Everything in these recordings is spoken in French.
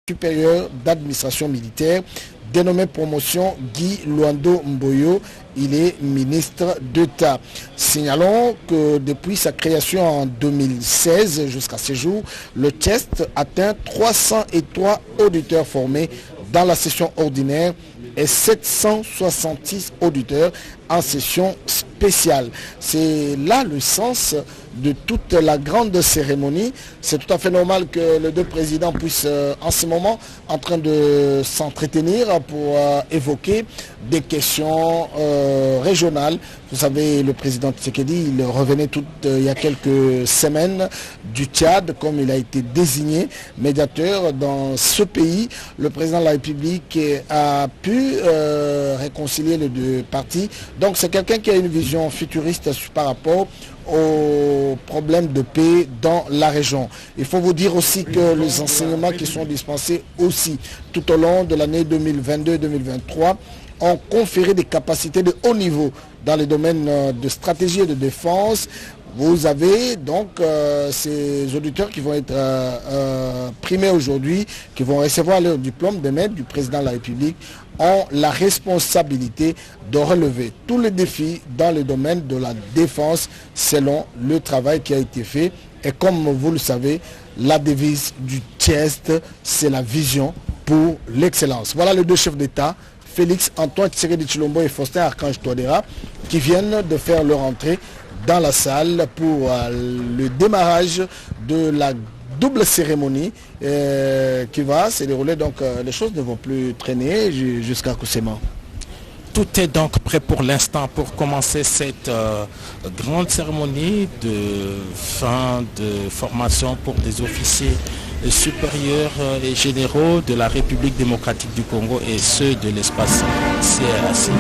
supérieur d'administration militaire, dénommé promotion Guy Luando Mboyo. Il est ministre d'État. Signalons que depuis sa création en 2016 jusqu'à ce jour, le test atteint 303 auditeurs formés dans la session ordinaire et 766 auditeurs en session spéciale. C'est là le sens de toute la grande cérémonie. C'est tout à fait normal que les deux présidents puissent en ce moment en train de s'entretenir pour évoquer des questions régionales. Vous savez, le président Tshisekedi, il revenait il y a quelques semaines du Tchad, comme il a été désigné médiateur dans ce pays. Le président de la République a pu réconcilier les deux parties. Donc c'est quelqu'un qui a une vision futuriste par rapport aux problèmes de paix dans la région. Il faut vous dire aussi que les enseignements qui sont dispensés aussi tout au long de l'année 2022-2023 ont conféré des capacités de haut niveau dans les domaines de stratégie et de défense. Vous avez donc ces auditeurs qui vont être primés aujourd'hui, qui vont recevoir leur diplôme de maître du président de la République, ont la responsabilité de relever tous les défis dans le domaine de la défense selon le travail qui a été fait. Et comme vous le savez, la devise du test, c'est la vision pour l'excellence. Voilà les deux chefs d'État, Félix Antoine Tshisekedi Tshilombo et Faustin Archange Touadéra, qui viennent de faire leur entrée dans la salle pour le démarrage de la double cérémonie qui va se dérouler. Donc les choses ne vont plus traîner jusqu'à Koussema. Tout est donc prêt pour l'instant pour commencer cette grande cérémonie de fin de formation pour des officiers supérieurs et généraux de la République démocratique du Congo et ceux de l'espace CRAC.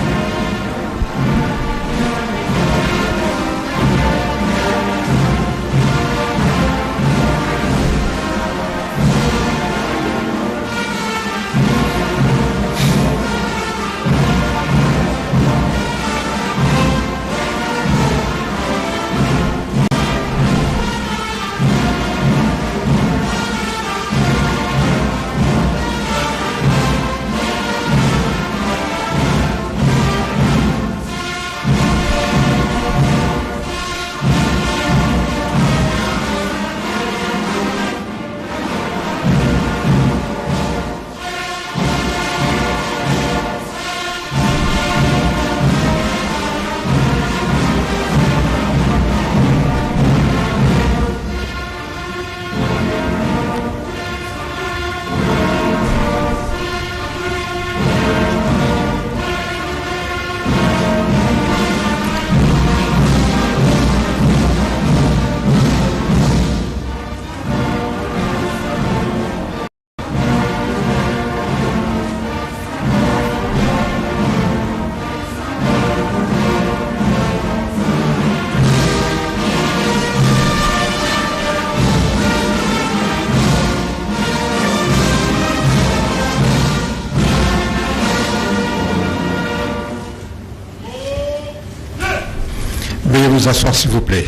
Veuillez vous asseoir s'il vous plaît.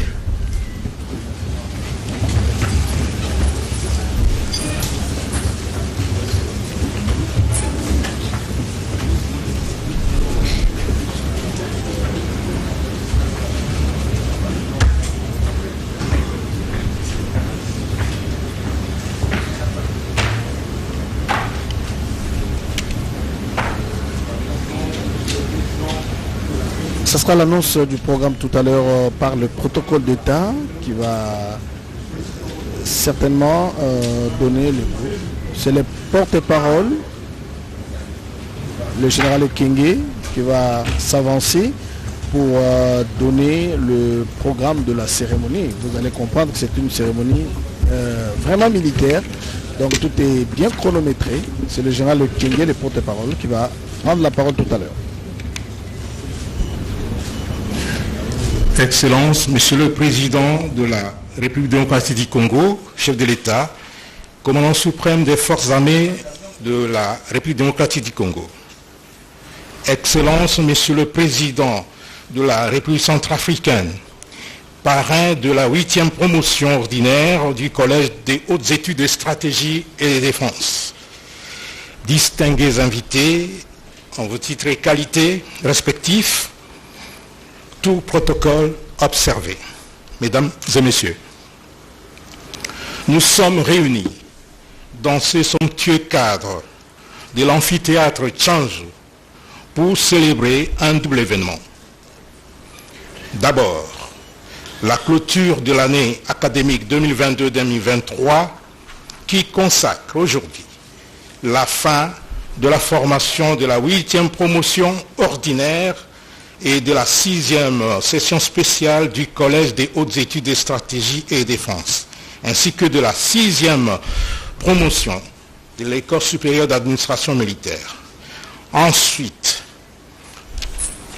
Ce sera l'annonce du programme tout à l'heure par le protocole d'État qui va certainement donner le goût. C'est le porte-parole, le général Ekenge, qui va s'avancer pour donner le programme de la cérémonie. Vous allez comprendre que c'est une cérémonie vraiment militaire, donc tout est bien chronométré. C'est le général Ekenge, le porte-parole, qui va prendre la parole tout à l'heure. Excellence, Monsieur le Président de la République démocratique du Congo, chef de l'État, commandant suprême des forces armées de la République démocratique du Congo. Excellence, Monsieur le Président de la République centrafricaine, parrain de la 8e promotion ordinaire du Collège des hautes études de stratégie et de défense. distingués invités, en vos titres et qualités respectifs, tout protocole observé. Mesdames et messieurs, nous sommes réunis dans ce somptueux cadre de l'amphithéâtre Tchanzu pour célébrer un double événement. D'abord, la clôture de l'année académique 2022-2023 qui consacre aujourd'hui la fin de la formation de la 8e promotion ordinaire et de la 6e session spéciale du Collège des hautes études de stratégie et défense, ainsi que de la 6e promotion de l'École supérieure d'administration militaire. Ensuite,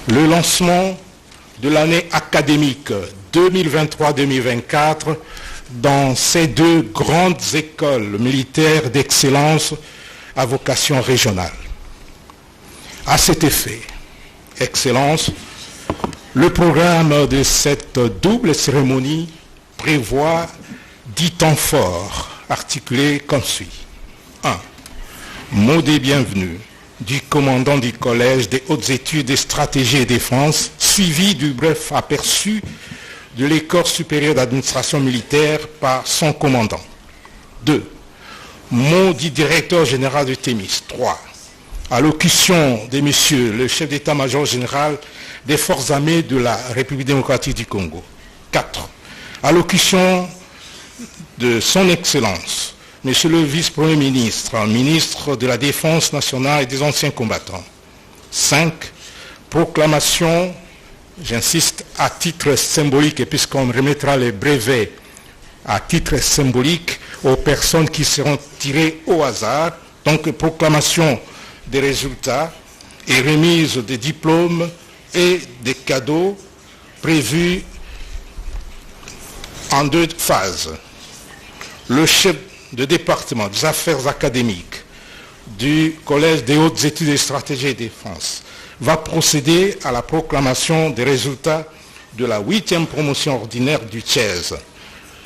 le lancement de l'année académique 2023-2024 dans ces deux grandes écoles militaires d'excellence à vocation régionale. À cet effet, Excellence, le programme de cette double cérémonie prévoit 10 temps forts articulés comme suit. 1. Mot des bienvenus du commandant du Collège des hautes études de stratégie et défense, suivi du bref aperçu de l'École supérieure d'administration militaire par son commandant. 2. Mot du directeur général du TEMIS. 3. Allocution de monsieur le chef d'état-major général des forces armées de la République démocratique du Congo. 4. Allocution de son Excellence, monsieur le vice-premier ministre, ministre de la Défense nationale et des anciens combattants. 5. Proclamation, j'insiste, à titre symbolique, et puisqu'on remettra les brevets à titre symbolique aux personnes qui seront tirées au hasard, donc proclamation des résultats et remise des diplômes et des cadeaux prévus en 2 phases. Le chef de département des affaires académiques du Collège des hautes études de stratégie et défense va procéder à la proclamation des résultats de la 8e promotion ordinaire du TCHES.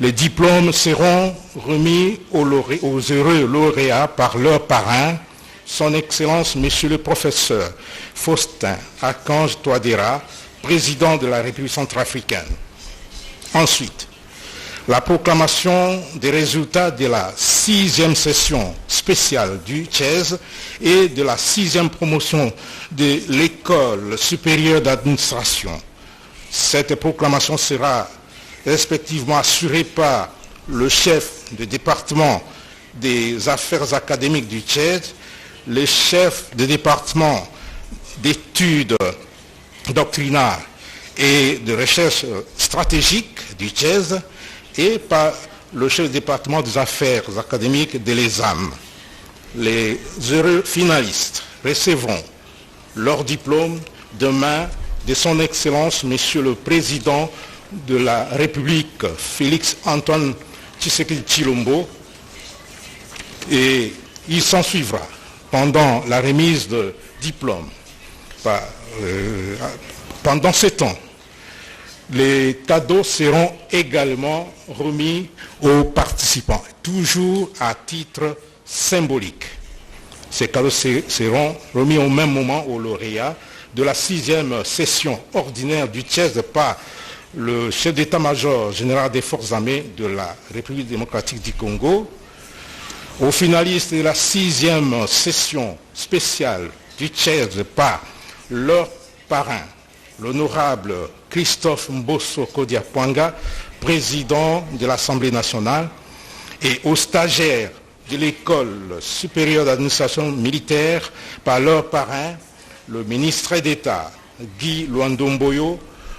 Les diplômes seront remis aux heureux lauréats par leurs parrains, son Excellence, Monsieur le Professeur Faustin Archange Touadéra, président de la République centrafricaine. Ensuite, la proclamation des résultats de la 6e session spéciale du TCHES et de la 6e promotion de l'École supérieure d'administration. Cette proclamation sera respectivement assurée par le chef de département des affaires académiques du TCHES, le chef de département d'études doctrinales et de recherche stratégique du TCHES et par le chef de département des affaires académiques de l'ESAM. Les heureux finalistes recevront leur diplôme demain de son Excellence, Monsieur le Président de la République, Félix Antoine Tshisekedi Tshilombo, et il s'en suivra pendant la remise de diplôme. Pendant ce temps, les cadeaux seront également remis aux participants, toujours à titre symbolique. Ces cadeaux seront remis au même moment aux lauréats de la 6e session ordinaire du TCHES par le chef d'état-major général des forces armées de la République démocratique du Congo, aux finalistes de la 6e session spéciale du TCHES par leur parrain, l'honorable Christophe Mbosso Kodiapwanga, président de l'Assemblée nationale, et aux stagiaires de l'École supérieure d'administration militaire par leur parrain, le ministre d'État Guy Luando Mboyo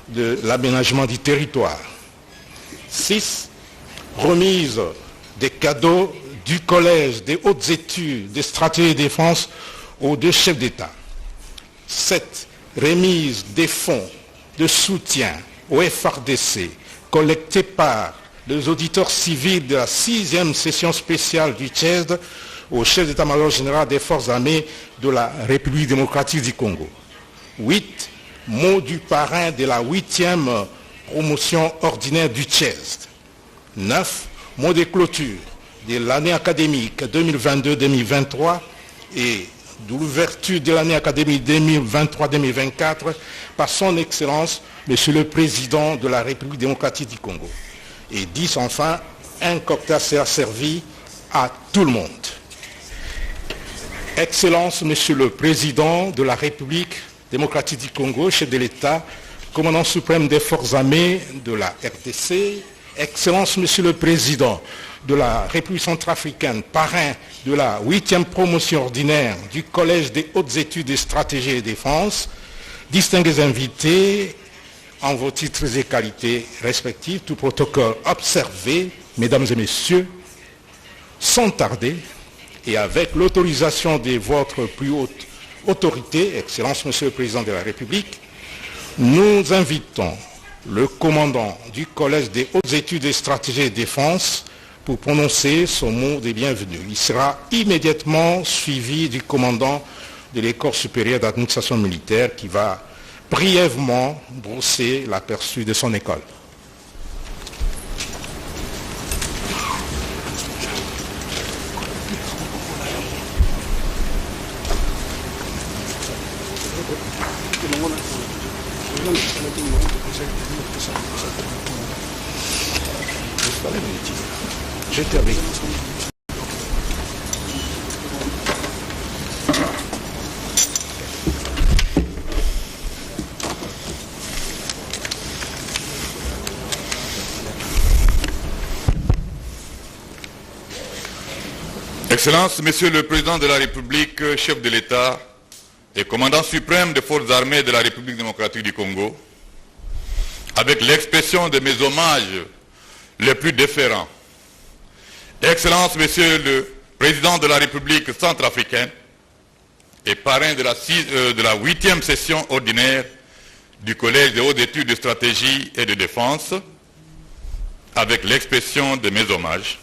de l'aménagement du territoire. 6. Remise des cadeaux du Collège des hautes études de stratégie et défense aux 2 chefs d'État. 7. Remise des fonds de soutien au FARDC collectés par les auditeurs civils de la 6e session spéciale du TCHES au chef d'état-major général des forces armées de la République démocratique du Congo. 8. Mot du parrain de la 8e promotion ordinaire du TCHES. 9. Mot de clôture de l'année académique 2022-2023 et de l'ouverture de l'année académique 2023-2024 par son Excellence, Monsieur le Président de la République démocratique du Congo. Et 10, enfin, un cocktail sera servi à tout le monde. Excellence, Monsieur le Président de la République démocratique du Congo, chef de l'État, commandant suprême des forces armées de la RDC, Excellence, Monsieur le Président de la République centrafricaine, parrain de la 8e promotion ordinaire du Collège des hautes études de stratégie et défense, distingués invités, en vos titres et qualités respectifs, tout protocole observé, mesdames et messieurs, sans tarder, et avec l'autorisation de votre plus haute autorité, Excellence, Monsieur le Président de la République, nous invitons le commandant du Collège des hautes études de stratégie et défense pour prononcer son mot de bienvenue. Il sera immédiatement suivi du commandant de l'École supérieure d'administration militaire qui va brièvement brosser l'aperçu de son école. Je termine. Excellences, Monsieur le Président de la République, chef de l'État et commandant suprême des forces armées de la République démocratique du Congo, avec l'expression de mes hommages les plus déférents. Excellences, Monsieur le Président de la République centrafricaine et parrain de la 8e session ordinaire du Collège des hautes études de stratégie et de défense, avec l'expression de mes hommages.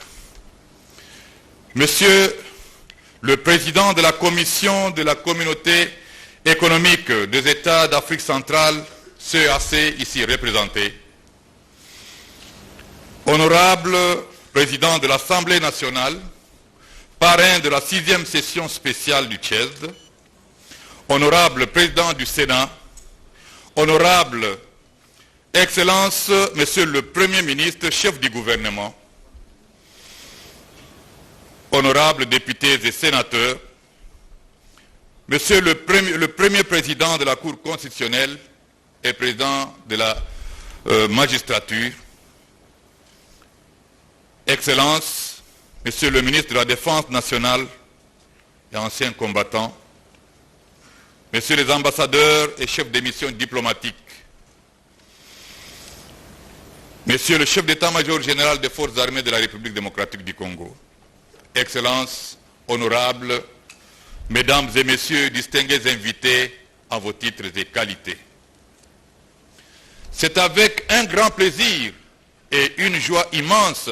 Monsieur le Président de la Commission de la Communauté économique des États d'Afrique centrale, CEAC, ici représenté, Honorable Président de l'Assemblée nationale, parrain de la 6e session spéciale du CHESD, Honorable Président du Sénat, Honorable Excellence, Monsieur le Premier ministre, chef du gouvernement, Honorables députés et sénateurs, Monsieur le Premier Président de la Cour constitutionnelle et Président de la magistrature, Excellences, Monsieur le ministre de la Défense nationale et anciens combattants, Messieurs les ambassadeurs et chefs des missions diplomatiques, Monsieur le chef d'état-major général des forces armées de la République démocratique du Congo, Excellences, honorables, Mesdames et Messieurs, distingués invités en vos titres et qualités. C'est avec un grand plaisir et une joie immense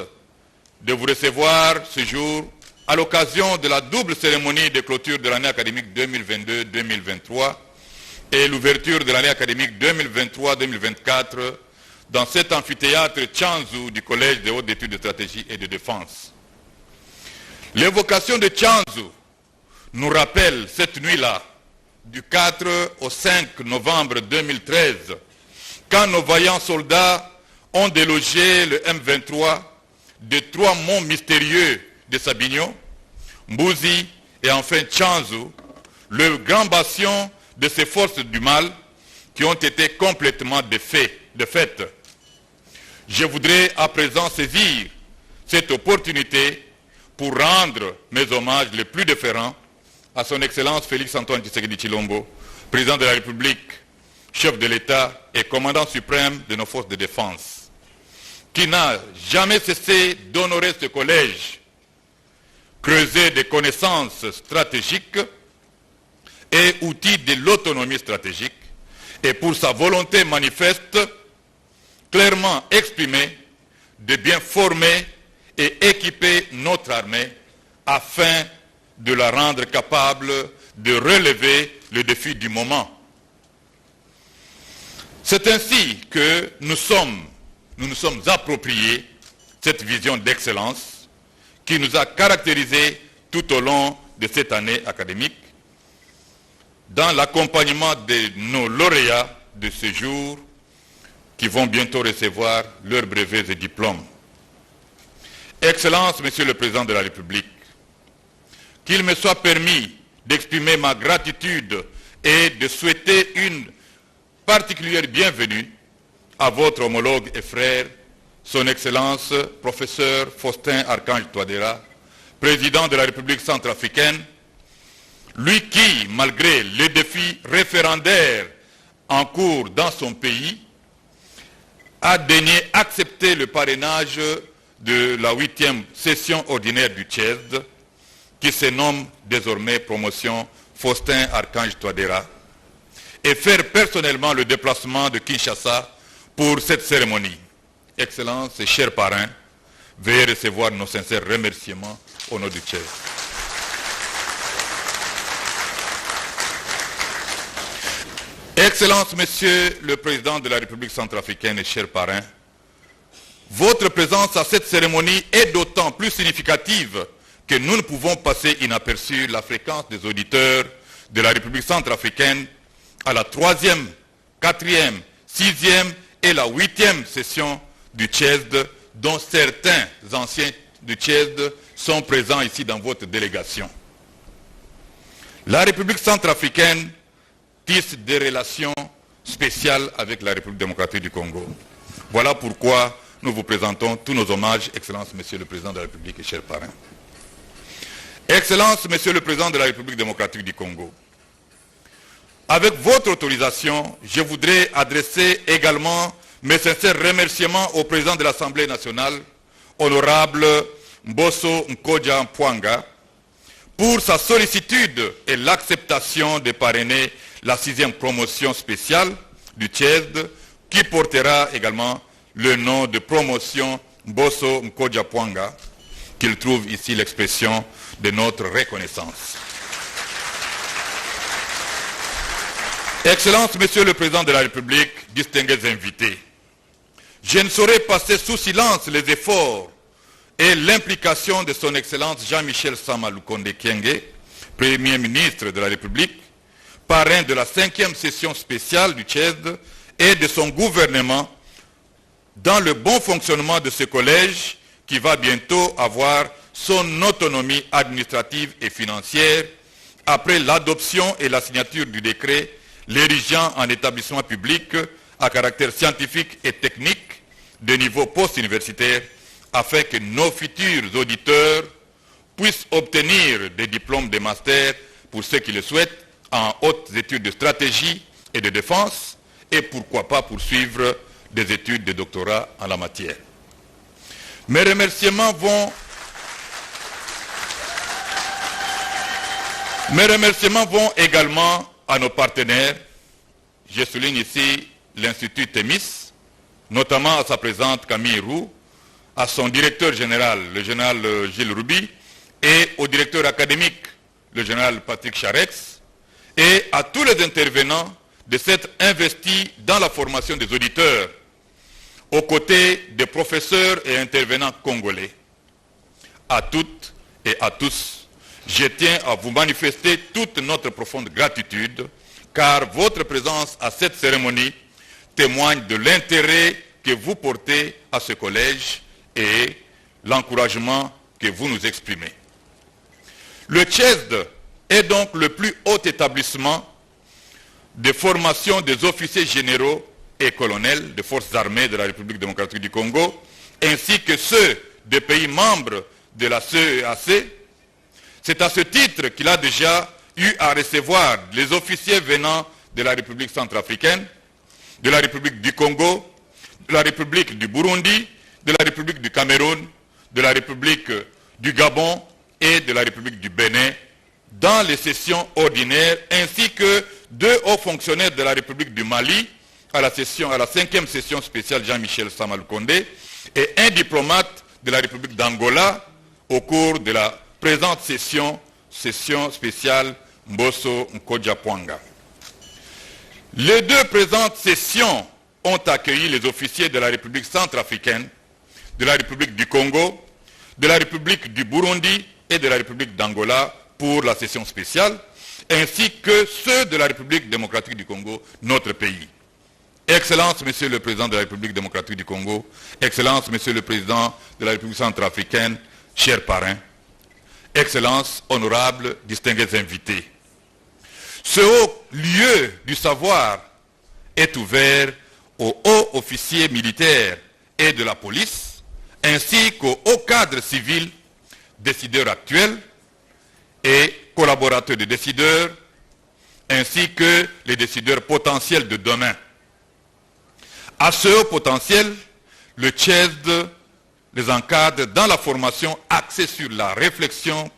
de vous recevoir ce jour à l'occasion de la double cérémonie de clôture de l'année académique 2022-2023 et l'ouverture de l'année académique 2023-2024 dans cet amphithéâtre Tchanzu du Collège des hautes études de stratégie et de défense. L'évocation de Tchanzu nous rappelle cette nuit-là, du 4 au 5 novembre 2013, quand nos vaillants soldats ont délogé le M23 des 3 monts mystérieux de Sabignon, Mbouzi et enfin Tchanzu, le grand bastion de ces forces du mal qui ont été complètement défaites. Je voudrais à présent saisir cette opportunité pour rendre mes hommages les plus déférents à son Excellence Félix-Antoine Tshisekedi Tshilombo, Président de la République, chef de l'État et commandant suprême de nos forces de défense, qui n'a jamais cessé d'honorer ce collège, creuser des connaissances stratégiques et outils de l'autonomie stratégique, et pour sa volonté manifeste, clairement exprimée, de bien former et équiper notre armée afin de la rendre capable de relever le défi du moment. C'est ainsi que nous nous sommes appropriés cette vision d'excellence qui nous a caractérisés tout au long de cette année académique dans l'accompagnement de nos lauréats de ce jour qui vont bientôt recevoir leurs brevets et diplômes. Excellences, Monsieur le Président de la République, qu'il me soit permis d'exprimer ma gratitude et de souhaiter une particulière bienvenue à votre homologue et frère, son Excellence, professeur Faustin Archange Touadéra, président de la République centrafricaine, lui qui, malgré les défis référendaires en cours dans son pays, a daigné accepter le parrainage de la 8e session ordinaire du CHESD, qui se nomme désormais promotion Faustin Archange Touadéra, et faire personnellement le déplacement de Kinshasa pour cette cérémonie. Excellences et chers parrains, veuillez recevoir nos sincères remerciements au nom du CHESD. Excellences, Monsieur le Président de la République centrafricaine et chers parrains, votre présence à cette cérémonie est d'autant plus significative que nous ne pouvons passer inaperçu la fréquence des auditeurs de la République centrafricaine à la 3e, 4e, 6e et la 8e session du CHESD, dont certains anciens du CHESD sont présents ici dans votre délégation. La République centrafricaine tisse des relations spéciales avec la République démocratique du Congo. Voilà pourquoi nous vous présentons tous nos hommages, Excellence, Monsieur le Président de la République et chers parrains. Excellence, Monsieur le Président de la République démocratique du Congo, avec votre autorisation, je voudrais adresser également mes sincères remerciements au Président de l'Assemblée nationale, Honorable Mbosso Nkodja Mpwanga, pour sa sollicitude et l'acceptation de parrainer la 6e promotion spéciale du CHESD, qui portera également le nom de promotion Mbosso Nkodja Mpwanga, qu'il trouve ici l'expression de notre reconnaissance. Excellences, Monsieur le Président de la République, distingués invités, je ne saurais passer sous silence les efforts et l'implication de son Excellence Jean-Michel Sama Lukonde Kyenge, Premier ministre de la République, parrain de la 5e session spéciale du CHESD, et de son gouvernement dans le bon fonctionnement de ce collège qui va bientôt avoir son autonomie administrative et financière après l'adoption et la signature du décret l'érigeant en établissement public à caractère scientifique et technique de niveau post-universitaire afin que nos futurs auditeurs puissent obtenir des diplômes de master pour ceux qui le souhaitent en hautes études de stratégie et de défense et pourquoi pas poursuivre des études de doctorat en la matière. Mes remerciements vont également à nos partenaires. Je souligne ici l'Institut Thémis, notamment à sa présidente Camille Roux, à son directeur général, le général Gilles Roubi, et au directeur académique, le général Patrick Charex, et à tous les intervenants de s'être investis dans la formation des auditeurs, aux côtés des professeurs et intervenants congolais. À toutes et à tous, je tiens à vous manifester toute notre profonde gratitude, car votre présence à cette cérémonie témoigne de l'intérêt que vous portez à ce collège et l'encouragement que vous nous exprimez. Le CHESD est donc le plus haut établissement de formation des officiers généraux et colonels des forces armées de la République démocratique du Congo, ainsi que ceux des pays membres de la CEAC. C'est à ce titre qu'il a déjà eu à recevoir les officiers venant de la République centrafricaine, de la République du Congo, de la République du Burundi, de la République du Cameroun, de la République du Gabon et de la République du Bénin dans les sessions ordinaires, ainsi que 2 hauts fonctionnaires de la République du Mali à la 5e session spéciale Jean-Michel Sama Lukonde et un diplomate de la République d'Angola au cours de la présente session spéciale Mbosso Nkodja Mpwanga. Les 2 présentes sessions ont accueilli les officiers de la République centrafricaine, de la République du Congo, de la République du Burundi et de la République d'Angola pour la session spéciale, ainsi que ceux de la République démocratique du Congo, notre pays. Excellences, Monsieur le Président de la République démocratique du Congo, Excellences, Monsieur le Président de la République centrafricaine, chers parrains, Excellences, honorables, distingués invités. Ce haut lieu du savoir est ouvert aux hauts officiers militaires et de la police, ainsi qu'aux hauts cadres civils, décideurs actuels et collaborateurs des décideurs, ainsi que les décideurs potentiels de demain. À ce haut potentiel, le CHESD les encadre dans la formation axée sur la réflexion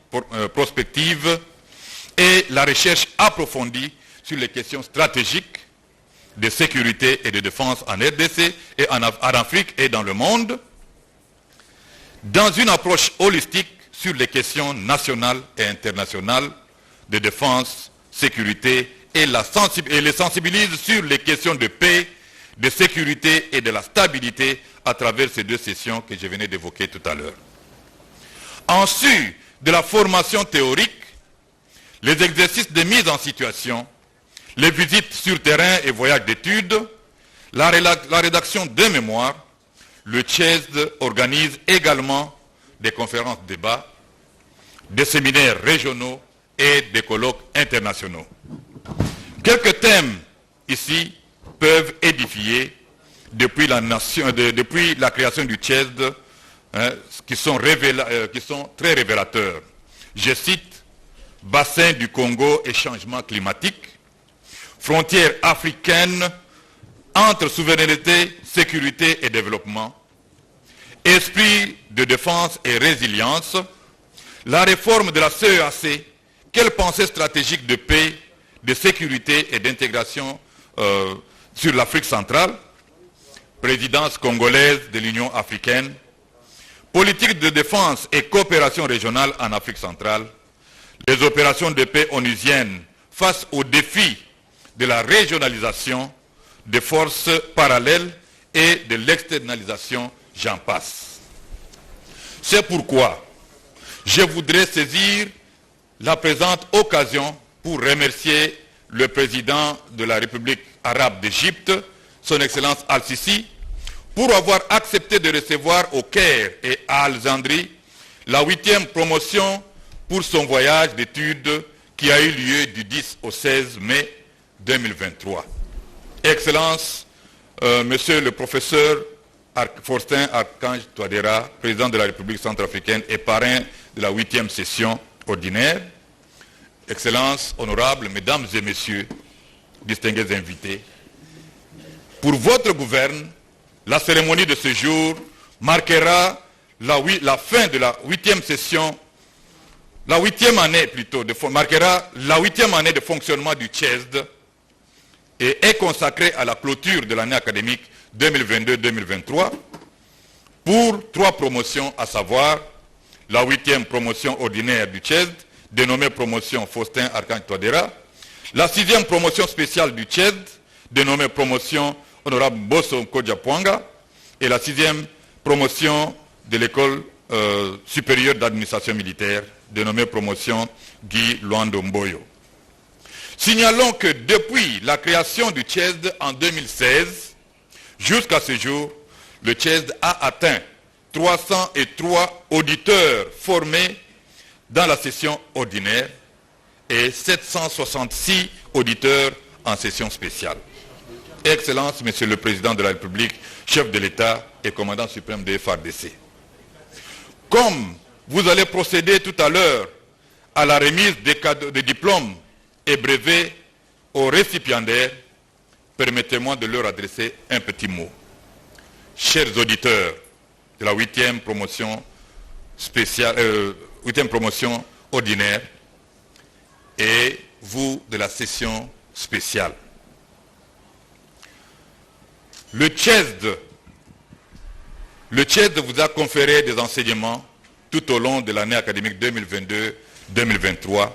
prospective et la recherche approfondie sur les questions stratégiques de sécurité et de défense en RDC et en Afrique et dans le monde, dans une approche holistique sur les questions nationales et internationales de défense, sécurité et les sensibilise sur les questions de paix, de sécurité et de la stabilité à travers ces deux sessions que je venais d'évoquer tout à l'heure. En sus de la formation théorique, les exercices de mise en situation, les visites sur terrain et voyages d'études, la rédaction de mémoires, le CHESD organise également des conférences débats, des séminaires régionaux et des colloques internationaux. Quelques thèmes ici peuvent édifier depuis la création du CHESD, qui sont très révélateurs. Je cite: bassin du Congo et changement climatique, frontières africaines entre souveraineté, sécurité et développement, esprit de défense et résilience, la réforme de la CEAC, quelle pensée stratégique de paix, de sécurité et d'intégration sur l'Afrique centrale, présidence congolaise de l'Union africaine, politique de défense et coopération régionale en Afrique centrale, les opérations de paix onusiennes face aux défis de la régionalisation des forces parallèles et de l'externalisation, j'en passe. C'est pourquoi je voudrais saisir la présente occasion pour remercier le président de la République arabe d'Égypte, son Excellence Al-Sisi, pour avoir accepté de recevoir au Caire et à Alexandrie la 8e promotion pour son voyage d'études qui a eu lieu du 10 au 16 mai 2023. Excellence, Monsieur le professeur Faustin Archange Touadéra, président de la République centrafricaine et parrain de la 8e session ordinaire, Excellences, honorables, mesdames et messieurs, distingués invités, pour votre gouverne, la cérémonie de ce jour marquera la fin de la 8e session, la 8e année plutôt, marquera la 8e année de fonctionnement du CHESD et est consacrée à la clôture de l'année académique 2022-2023 pour 3 promotions, à savoir la 8e promotion ordinaire du CHESD, dénommée promotion Faustin Archange Touadéra, la 6e promotion spéciale du CHESD, dénommée promotion Honorable Bosso Kodjapwanga, et la 6e promotion de l'école supérieure d'administration militaire, dénommée promotion Guy Luando Mboyo. Signalons que depuis la création du CHESD en 2016, jusqu'à ce jour, le CHESD a atteint 303 auditeurs formés dans la session ordinaire et 766 auditeurs en session spéciale. Excellences, Monsieur le Président de la République, chef de l'État et commandant suprême de FARDC. Comme vous allez procéder tout à l'heure à la remise des diplômes et brevets aux récipiendaires, permettez-moi de leur adresser un petit mot. Chers auditeurs de la 8e promotion spéciale, 8e promotion ordinaire, et vous de la session spéciale. Le CHESD vous a conféré des enseignements tout au long de l'année académique 2022-2023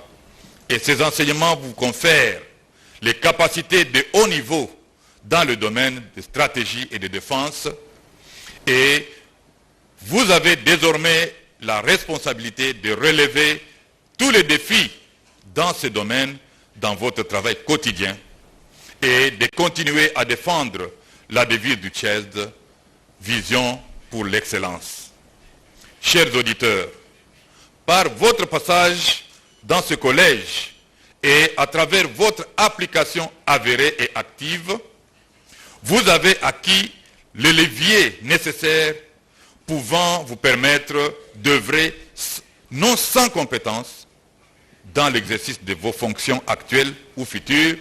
et ces enseignements vous confèrent les capacités de haut niveau dans le domaine de stratégie et de défense et vous avez désormais la responsabilité de relever tous les défis dans ce domaine, dans votre travail quotidien, et de continuer à défendre la devise du CHESD, Vision pour l'excellence. Chers auditeurs, par votre passage dans ce collège et à travers votre application avérée et active, vous avez acquis le levier nécessaire pouvant vous permettre d'œuvrer non sans compétence dans l'exercice de vos fonctions actuelles ou futures.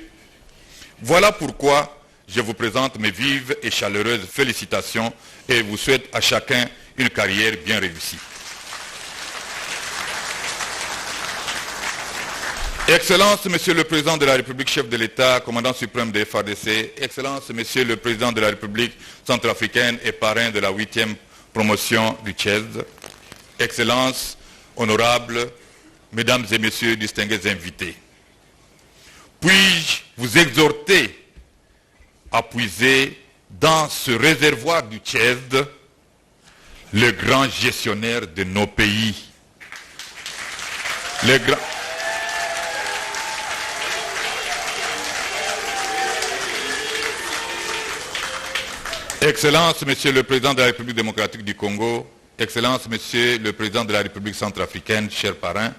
Voilà pourquoi je vous présente mes vives et chaleureuses félicitations et vous souhaite à chacun une carrière bien réussie. Excellences, Monsieur le Président de la République, chef de l'État, commandant suprême des FARDC, Excellences, Monsieur le Président de la République centrafricaine et parrain de la 8e promotion du CHESD, Excellences, honorables, Mesdames et Messieurs, distingués invités, puis-je vous exhorter à puiser dans ce réservoir du CHESD le grand gestionnaire de nos pays. Excellences, Monsieur le Président de la République démocratique du Congo, Excellences, Monsieur le Président de la République centrafricaine, chers parrains,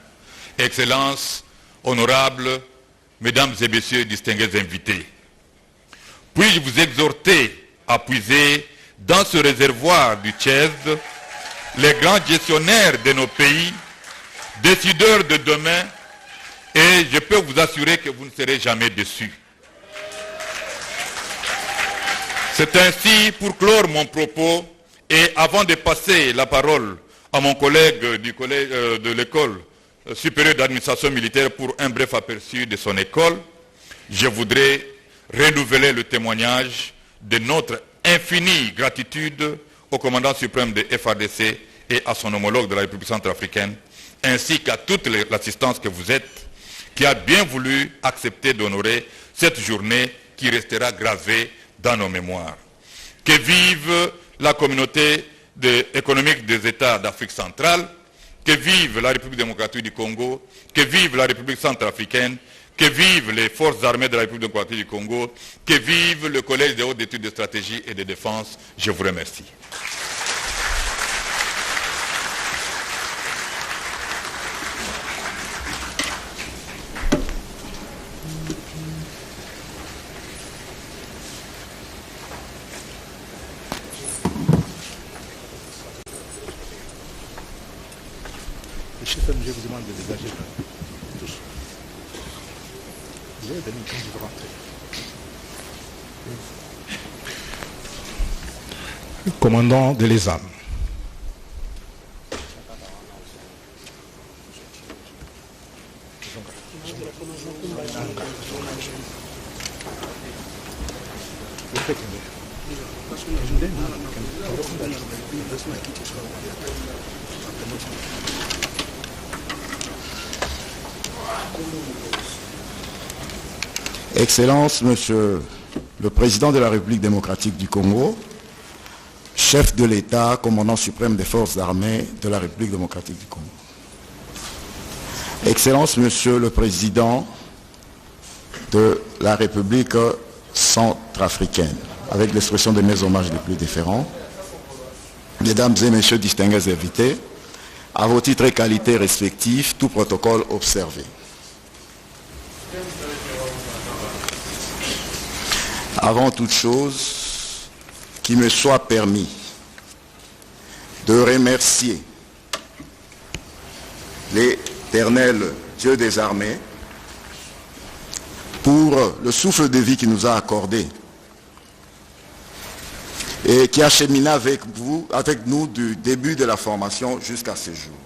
Excellences, honorables, Mesdames et Messieurs, distingués invités, puis-je vous exhorter à puiser dans ce réservoir du CHESD les grands gestionnaires de nos pays, décideurs de demain, et je peux vous assurer que vous ne serez jamais déçus. C'est ainsi, pour clore mon propos, et avant de passer la parole à mon collègue de l'école supérieure d'administration militaire pour un bref aperçu de son école, je voudrais renouveler le témoignage de notre infinie gratitude au commandant suprême de FARDC et à son homologue de la République centrafricaine, ainsi qu'à toute l'assistance que vous êtes, qui a bien voulu accepter d'honorer cette journée qui restera gravée dans nos mémoires. Que vive la communauté économique des États d'Afrique centrale, que vive la République démocratique du Congo, que vive la République centrafricaine, que vivent les forces armées de la République démocratique du Congo, que vive le Collège des hautes études de stratégie et de défense. Je vous remercie. Le chef MG vous demande de dégager tous. Vous avez donné quand vous rentrez. Commandant de l'ESAM. Excellences, Monsieur le Président de la République démocratique du Congo, chef de l'État, commandant suprême des forces armées de la République démocratique du Congo. Excellences, Monsieur le Président de la République centrafricaine, avec l'expression de mes hommages les plus différents, Mesdames et Messieurs distingués invités, à vos titres et qualités respectifs, tout protocole observé. Avant toute chose, qu'il me soit permis de remercier l'Éternel Dieu des armées pour le souffle de vie qu'il nous a accordé et qui a cheminé avec nous du début de la formation jusqu'à ce jour.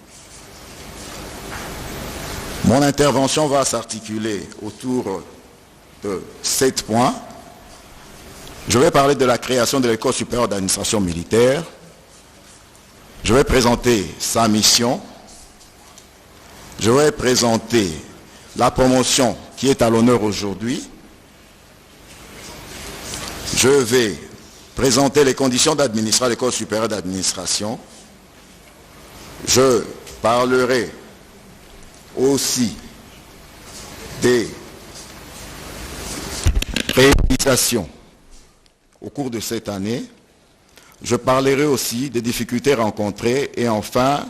Mon intervention va s'articuler autour de 7 points. Je vais parler de la création de l'École supérieure d'administration militaire. Je vais présenter sa mission. Je vais présenter la promotion qui est à l'honneur aujourd'hui. Je vais présenter les conditions d'administrer l'École supérieure d'administration. Je parlerai aussi des réalisations au cours de cette année. Je parlerai aussi des difficultés rencontrées et enfin,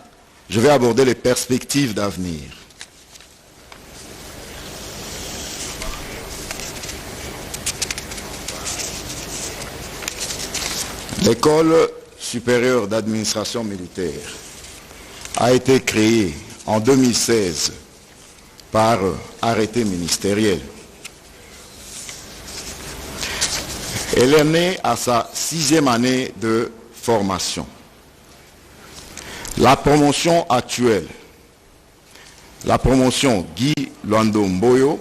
je vais aborder les perspectives d'avenir. L'école supérieure d'administration militaire a été créée en 2016 par arrêté ministériel. Elle est née à sa 6e année de formation. La promotion actuelle, la promotion Guy Luando Mboyo,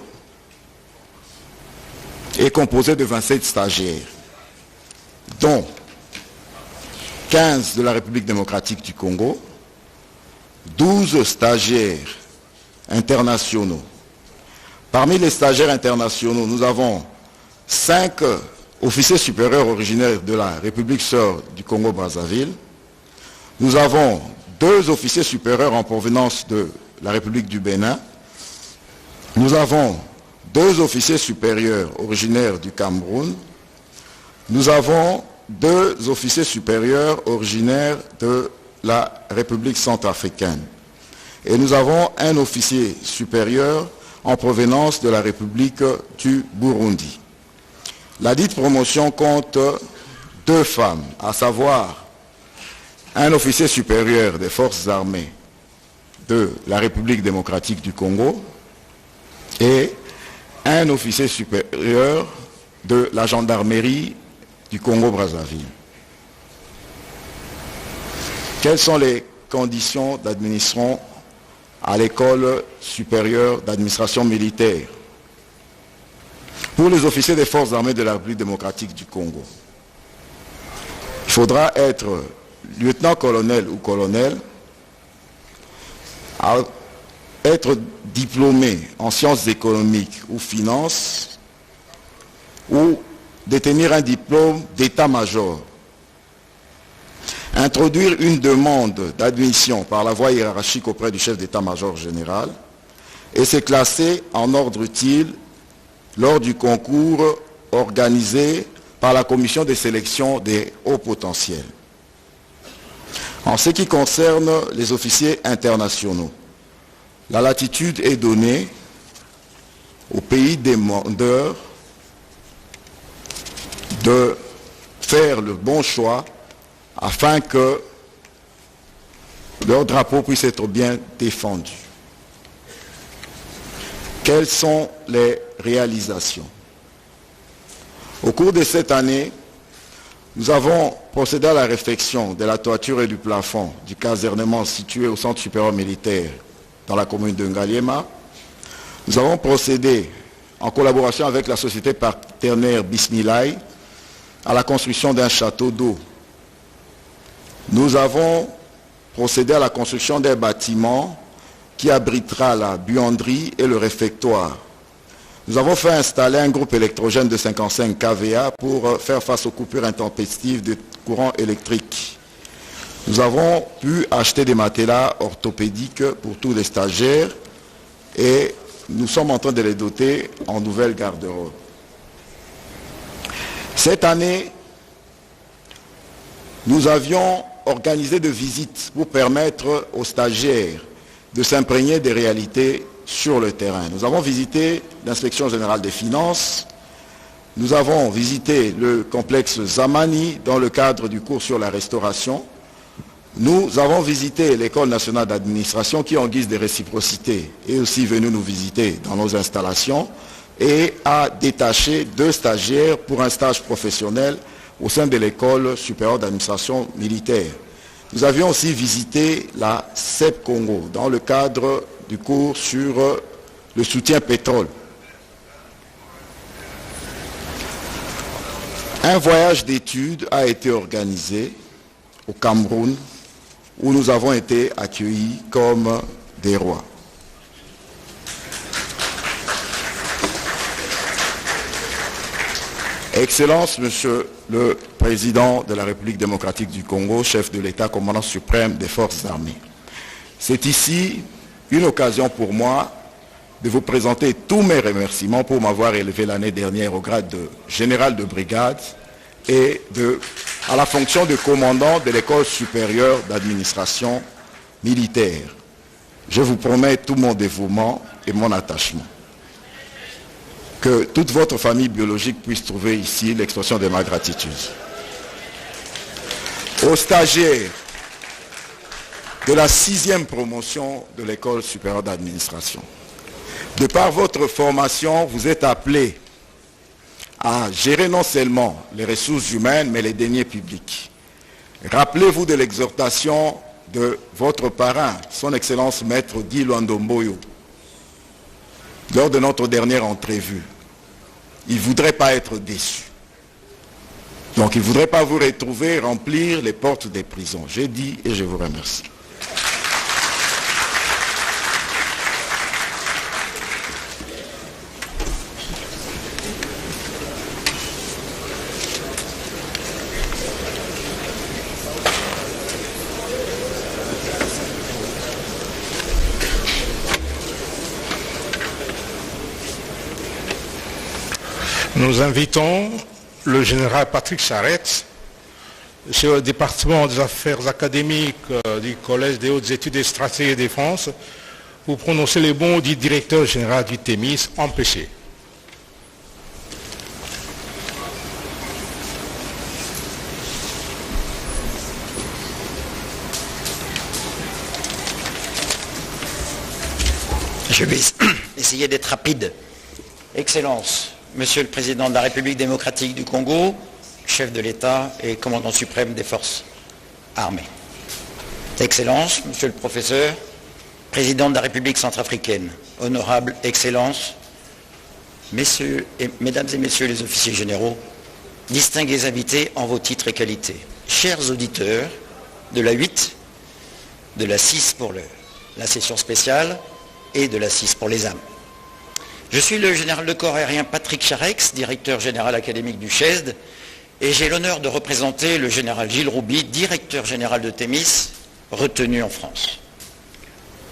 est composée de 27 stagiaires, dont 15 de la République démocratique du Congo, 12 stagiaires internationaux. Parmi les stagiaires internationaux, nous avons 5 officiers supérieurs originaires de la République sœur du Congo-Brazzaville. Nous avons 2 officiers supérieurs en provenance de la République du Bénin. Nous avons 2 officiers supérieurs originaires du Cameroun. Nous avons 2 officiers supérieurs originaires de la République centrafricaine. Et nous avons un officier supérieur en provenance de la République du Burundi. La dite promotion compte 2 femmes, à savoir un officier supérieur des forces armées de la République démocratique du Congo et un officier supérieur de la gendarmerie du Congo-Brazzaville. Quelles sont les conditions d'admission à l'école supérieure d'administration militaire pour les officiers des forces armées de la République démocratique du Congo? Il faudra être lieutenant-colonel ou colonel, être diplômé en sciences économiques ou finances, ou détenir un diplôme d'état-major, introduire une demande d'admission par la voie hiérarchique auprès du chef d'état-major général et se classer en ordre utile lors du concours organisé par la commission de sélection des hauts potentiels. En ce qui concerne les officiers internationaux, la latitude est donnée aux pays demandeurs de faire le bon choix afin que leur drapeau puisse être bien défendu. Quelles sont les réalisations? Au cours de cette année, nous avons procédé à la réfection de la toiture et du plafond du casernement situé au centre supérieur militaire dans la commune de Ngaliema. Nous avons procédé, en collaboration avec la société partenaire Bismilaï, à la construction d'un château d'eau. Nous avons procédé à la construction d'un bâtiment qui abritera la buanderie et le réfectoire. Nous avons fait installer un groupe électrogène de 55 kVA pour faire face aux coupures intempestives de courant électrique. Nous avons pu acheter des matelas orthopédiques pour tous les stagiaires et nous sommes en train de les doter en nouvelles garde-robes. Cette année, nous avions organisé des visites pour permettre aux stagiaires de s'imprégner des réalités sur le terrain. Nous avons visité l'inspection générale des finances, nous avons visité le complexe Zamani dans le cadre du cours sur la restauration, nous avons visité l'école nationale d'administration qui, en guise de réciprocité, est aussi venue nous visiter dans nos installations et a détaché 2 stagiaires pour un stage professionnel au sein de l'école supérieure d'administration militaire. Nous avions aussi visité la CEP Congo dans le cadre du cours sur le soutien pétrole. Un voyage d'études a été organisé au Cameroun où nous avons été accueillis comme des rois. Excellences, Monsieur le Président de la République démocratique du Congo, chef de l'État, commandant suprême des forces armées. C'est ici une occasion pour moi de vous présenter tous mes remerciements pour m'avoir élevé l'année dernière au grade de général de brigade et à la fonction de commandant de l'école supérieure d'administration militaire. Je vous promets tout mon dévouement et mon attachement. Que toute votre famille biologique puisse trouver ici l'expression de ma gratitude. Aux stagiaires de la 6e promotion de l'école supérieure d'administration, de par votre formation, vous êtes appelés à gérer non seulement les ressources humaines, mais les deniers publics. Rappelez-vous de l'exhortation de votre parrain, son Excellence Maître Guy Luando Mboyo, lors de notre dernière entrevue. Il ne voudrait pas être déçu. Donc il ne voudrait pas vous retrouver remplir les portes des prisons. J'ai dit et je vous remercie. Nous invitons le général Patrick Charette, chef du département des affaires académiques du Collège des hautes études et stratégies de défense, pour prononcer les mots du directeur général du TEMIS empêché. Je vais essayer d'être rapide. Excellence, Monsieur le Président de la République démocratique du Congo, chef de l'État et commandant suprême des forces armées. Excellence, Monsieur le Professeur, Président de la République centrafricaine, honorable Excellence, Mesdames et Messieurs les officiers généraux, distingués invités en vos titres et qualités, chers auditeurs de la 8, de la 6 pour la session spéciale et de la 6 pour les âmes. Je suis le général de corps aérien Patrick Charex, directeur général académique du CHESD, et j'ai l'honneur de représenter le général Gilles Rouby, directeur général de TEMIS, retenu en France.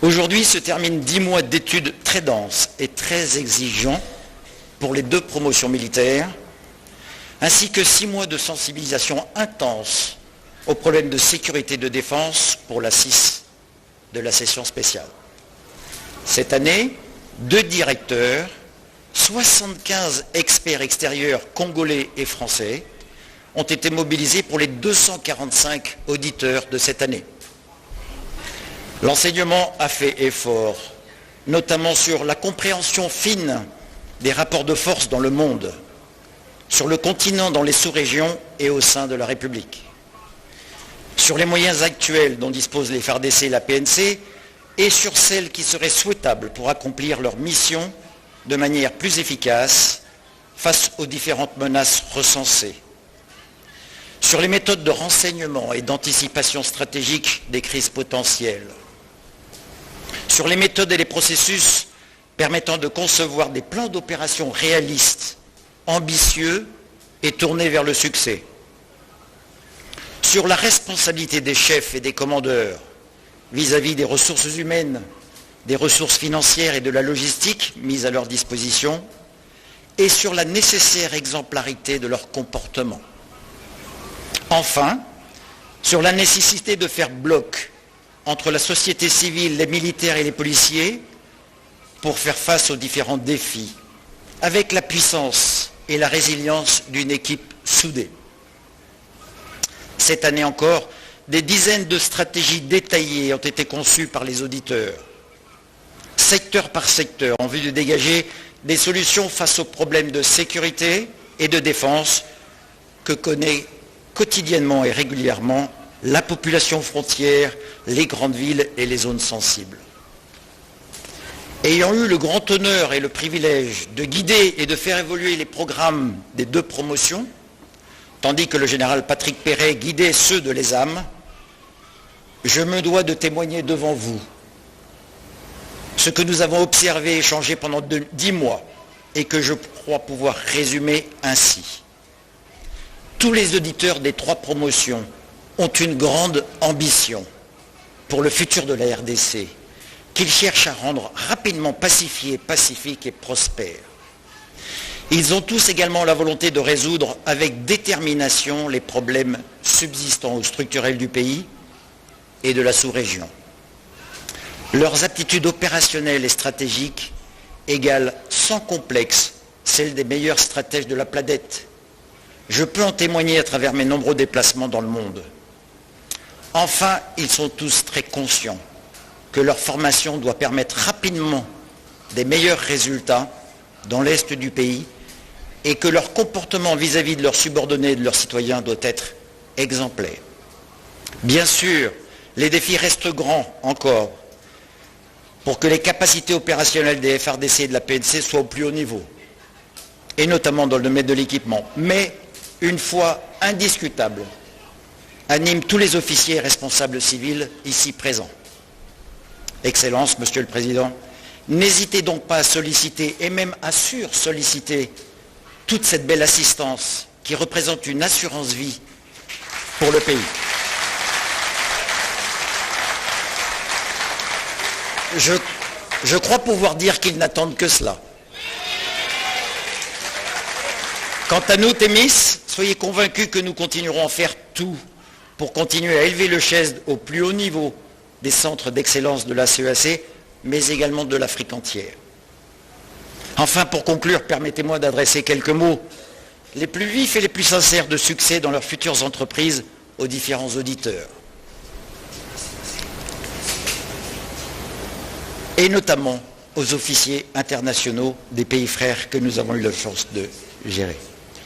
Aujourd'hui se terminent 10 mois d'études très denses et très exigeants pour les 2 promotions militaires, ainsi que 6 mois de sensibilisation intense aux problèmes de sécurité et de défense pour la 6 de la session spéciale. Cette année, 2 directeurs, 75 experts extérieurs congolais et français ont été mobilisés pour les 245 auditeurs de cette année. L'enseignement a fait effort, notamment sur la compréhension fine des rapports de force dans le monde, sur le continent, dans les sous-régions et au sein de la République, sur les moyens actuels dont disposent les FARDC et la PNC, et sur celles qui seraient souhaitables pour accomplir leur mission de manière plus efficace face aux différentes menaces recensées, sur les méthodes de renseignement et d'anticipation stratégique des crises potentielles, sur les méthodes et les processus permettant de concevoir des plans d'opération réalistes, ambitieux et tournés vers le succès, sur la responsabilité des chefs et des commandeurs vis-à-vis des ressources humaines, des ressources financières et de la logistique mises à leur disposition, et sur la nécessaire exemplarité de leur comportement. Enfin, sur la nécessité de faire bloc entre la société civile, les militaires et les policiers pour faire face aux différents défis, avec la puissance et la résilience d'une équipe soudée. Cette année encore, des dizaines de stratégies détaillées ont été conçues par les auditeurs, secteur par secteur, en vue de dégager des solutions face aux problèmes de sécurité et de défense que connaît quotidiennement et régulièrement la population frontière, les grandes villes et les zones sensibles. Ayant eu le grand honneur et le privilège de guider et de faire évoluer les programmes des 2 promotions, tandis que le général Patrick Perret guidait ceux de l'ESAM, je me dois de témoigner devant vous ce que nous avons observé et échangé pendant 10 mois et que je crois pouvoir résumer ainsi. Tous les auditeurs des 3 promotions ont une grande ambition pour le futur de la RDC, qu'ils cherchent à rendre rapidement pacifique et prospère. Ils ont tous également la volonté de résoudre avec détermination les problèmes subsistants ou structurels du pays et de la sous-région. Leurs aptitudes opérationnelles et stratégiques égalent sans complexe celles des meilleurs stratèges de la planète. Je peux en témoigner à travers mes nombreux déplacements dans le monde. Enfin, ils sont tous très conscients que leur formation doit permettre rapidement des meilleurs résultats dans l'Est du pays et que leur comportement vis-à-vis de leurs subordonnés et de leurs citoyens doit être exemplaire. Bien sûr, les défis restent grands encore pour que les capacités opérationnelles des FARDC et de la PNC soient au plus haut niveau, et notamment dans le domaine de l'équipement. Mais une foi indiscutable anime tous les officiers et responsables civils ici présents. Excellences, Monsieur le Président, n'hésitez donc pas à solliciter et même à sursolliciter toute cette belle assistance qui représente une assurance vie pour le pays. Je crois pouvoir dire qu'ils n'attendent que cela. Quant à nous, Thémis, soyez convaincus que nous continuerons à faire tout pour continuer à élever le CHESD au plus haut niveau des centres d'excellence de la CEAC, mais également de l'Afrique entière. Enfin, pour conclure, permettez-moi d'adresser quelques mots les plus vifs et les plus sincères de succès dans leurs futures entreprises aux différents auditeurs. Et notamment aux officiers internationaux des pays frères que nous avons eu la chance de gérer.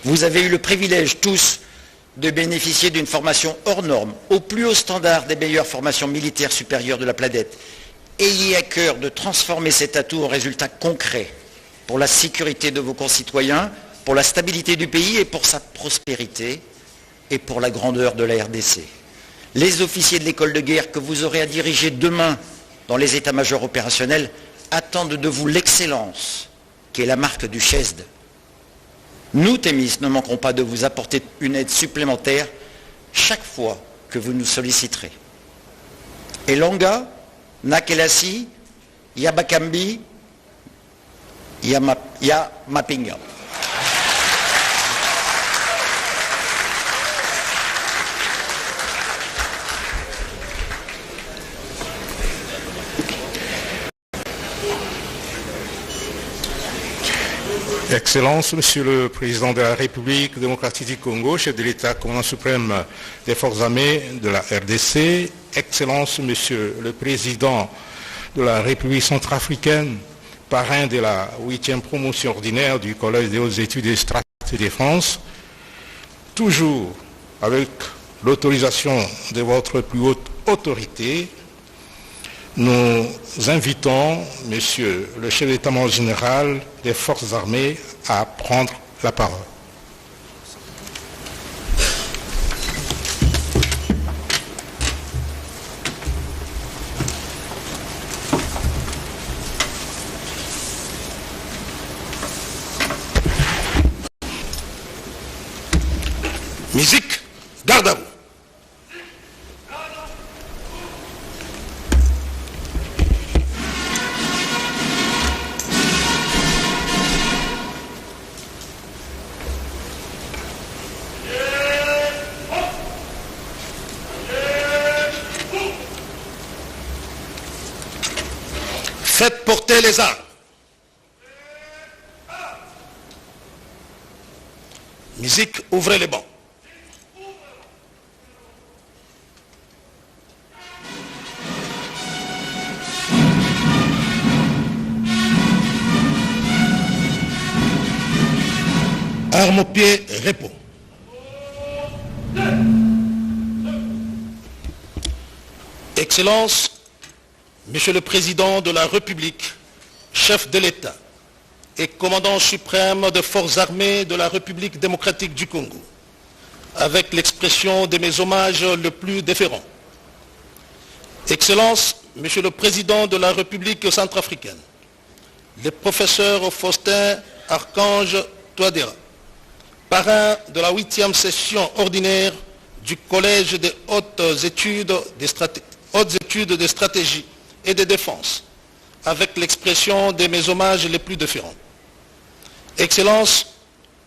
Vous avez eu le privilège tous de bénéficier d'une formation hors norme, au plus haut standard des meilleures formations militaires supérieures de la planète. Ayez à cœur de transformer cet atout en résultat concret pour la sécurité de vos concitoyens, pour la stabilité du pays et pour sa prospérité et pour la grandeur de la RDC. Les officiers de l'école de guerre que vous aurez à diriger demain dans les états-majors opérationnels attendent de vous l'excellence qui est la marque du CHESD. Nous, Thémis, ne manquerons pas de vous apporter une aide supplémentaire chaque fois que vous nous solliciterez. Elonga, Nakelasi, Yabakambi, Yamapinga. Excellences, Monsieur le Président de la République démocratique du Congo, chef de l'État, commandant suprême des forces armées de la RDC, Excellences, Monsieur le Président de la République centrafricaine, parrain de la 8e promotion ordinaire du Collège des hautes études et stratégies de France, toujours avec l'autorisation de votre plus haute autorité, nous invitons, Monsieur le chef d'état-major général des forces armées, à prendre la parole. Musique, garde à vous. Faites porter les armes. Musique, ouvrez les bancs. Armes au pied, repos. Excellences, Monsieur le Président de la République, chef de l'État et commandant suprême des forces armées de la République démocratique du Congo, avec l'expression de mes hommages le plus déférents. Excellences, Monsieur le Président de la République centrafricaine, le professeur Faustin Archange Touadéra, parrain de la 8e session ordinaire du Collège des hautes études de stratégie et de défense, avec l'expression de mes hommages les plus déférents. Excellences,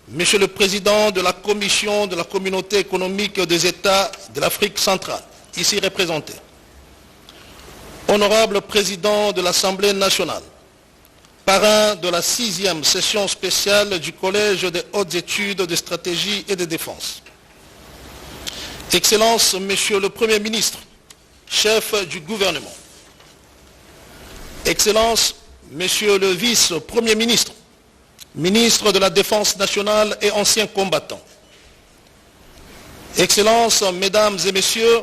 Monsieur le Président de la Commission de la Communauté économique des États de l'Afrique centrale, ici représenté. Honorable Président de l'Assemblée nationale, parrain de la 6e session spéciale du Collège des hautes études de stratégie et de défense. Excellences, Monsieur le Premier ministre, chef du gouvernement. Excellences, Monsieur le Vice-Premier ministre, ministre de la Défense nationale et ancien combattant. Excellences, Mesdames et Messieurs,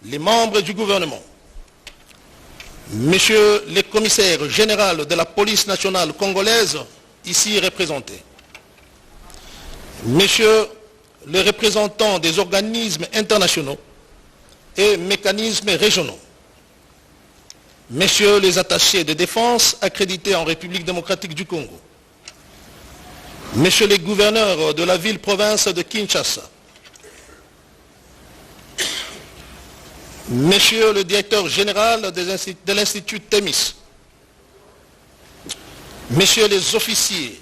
les membres du gouvernement. Messieurs les commissaires généraux de la police nationale congolaise, ici représentés. Messieurs les représentants des organismes internationaux et mécanismes régionaux. Messieurs les attachés de défense accrédités en République démocratique du Congo. Messieurs les gouverneurs de la ville-province de Kinshasa. Monsieur le directeur général de l'Institut Thémis. Messieurs les officiers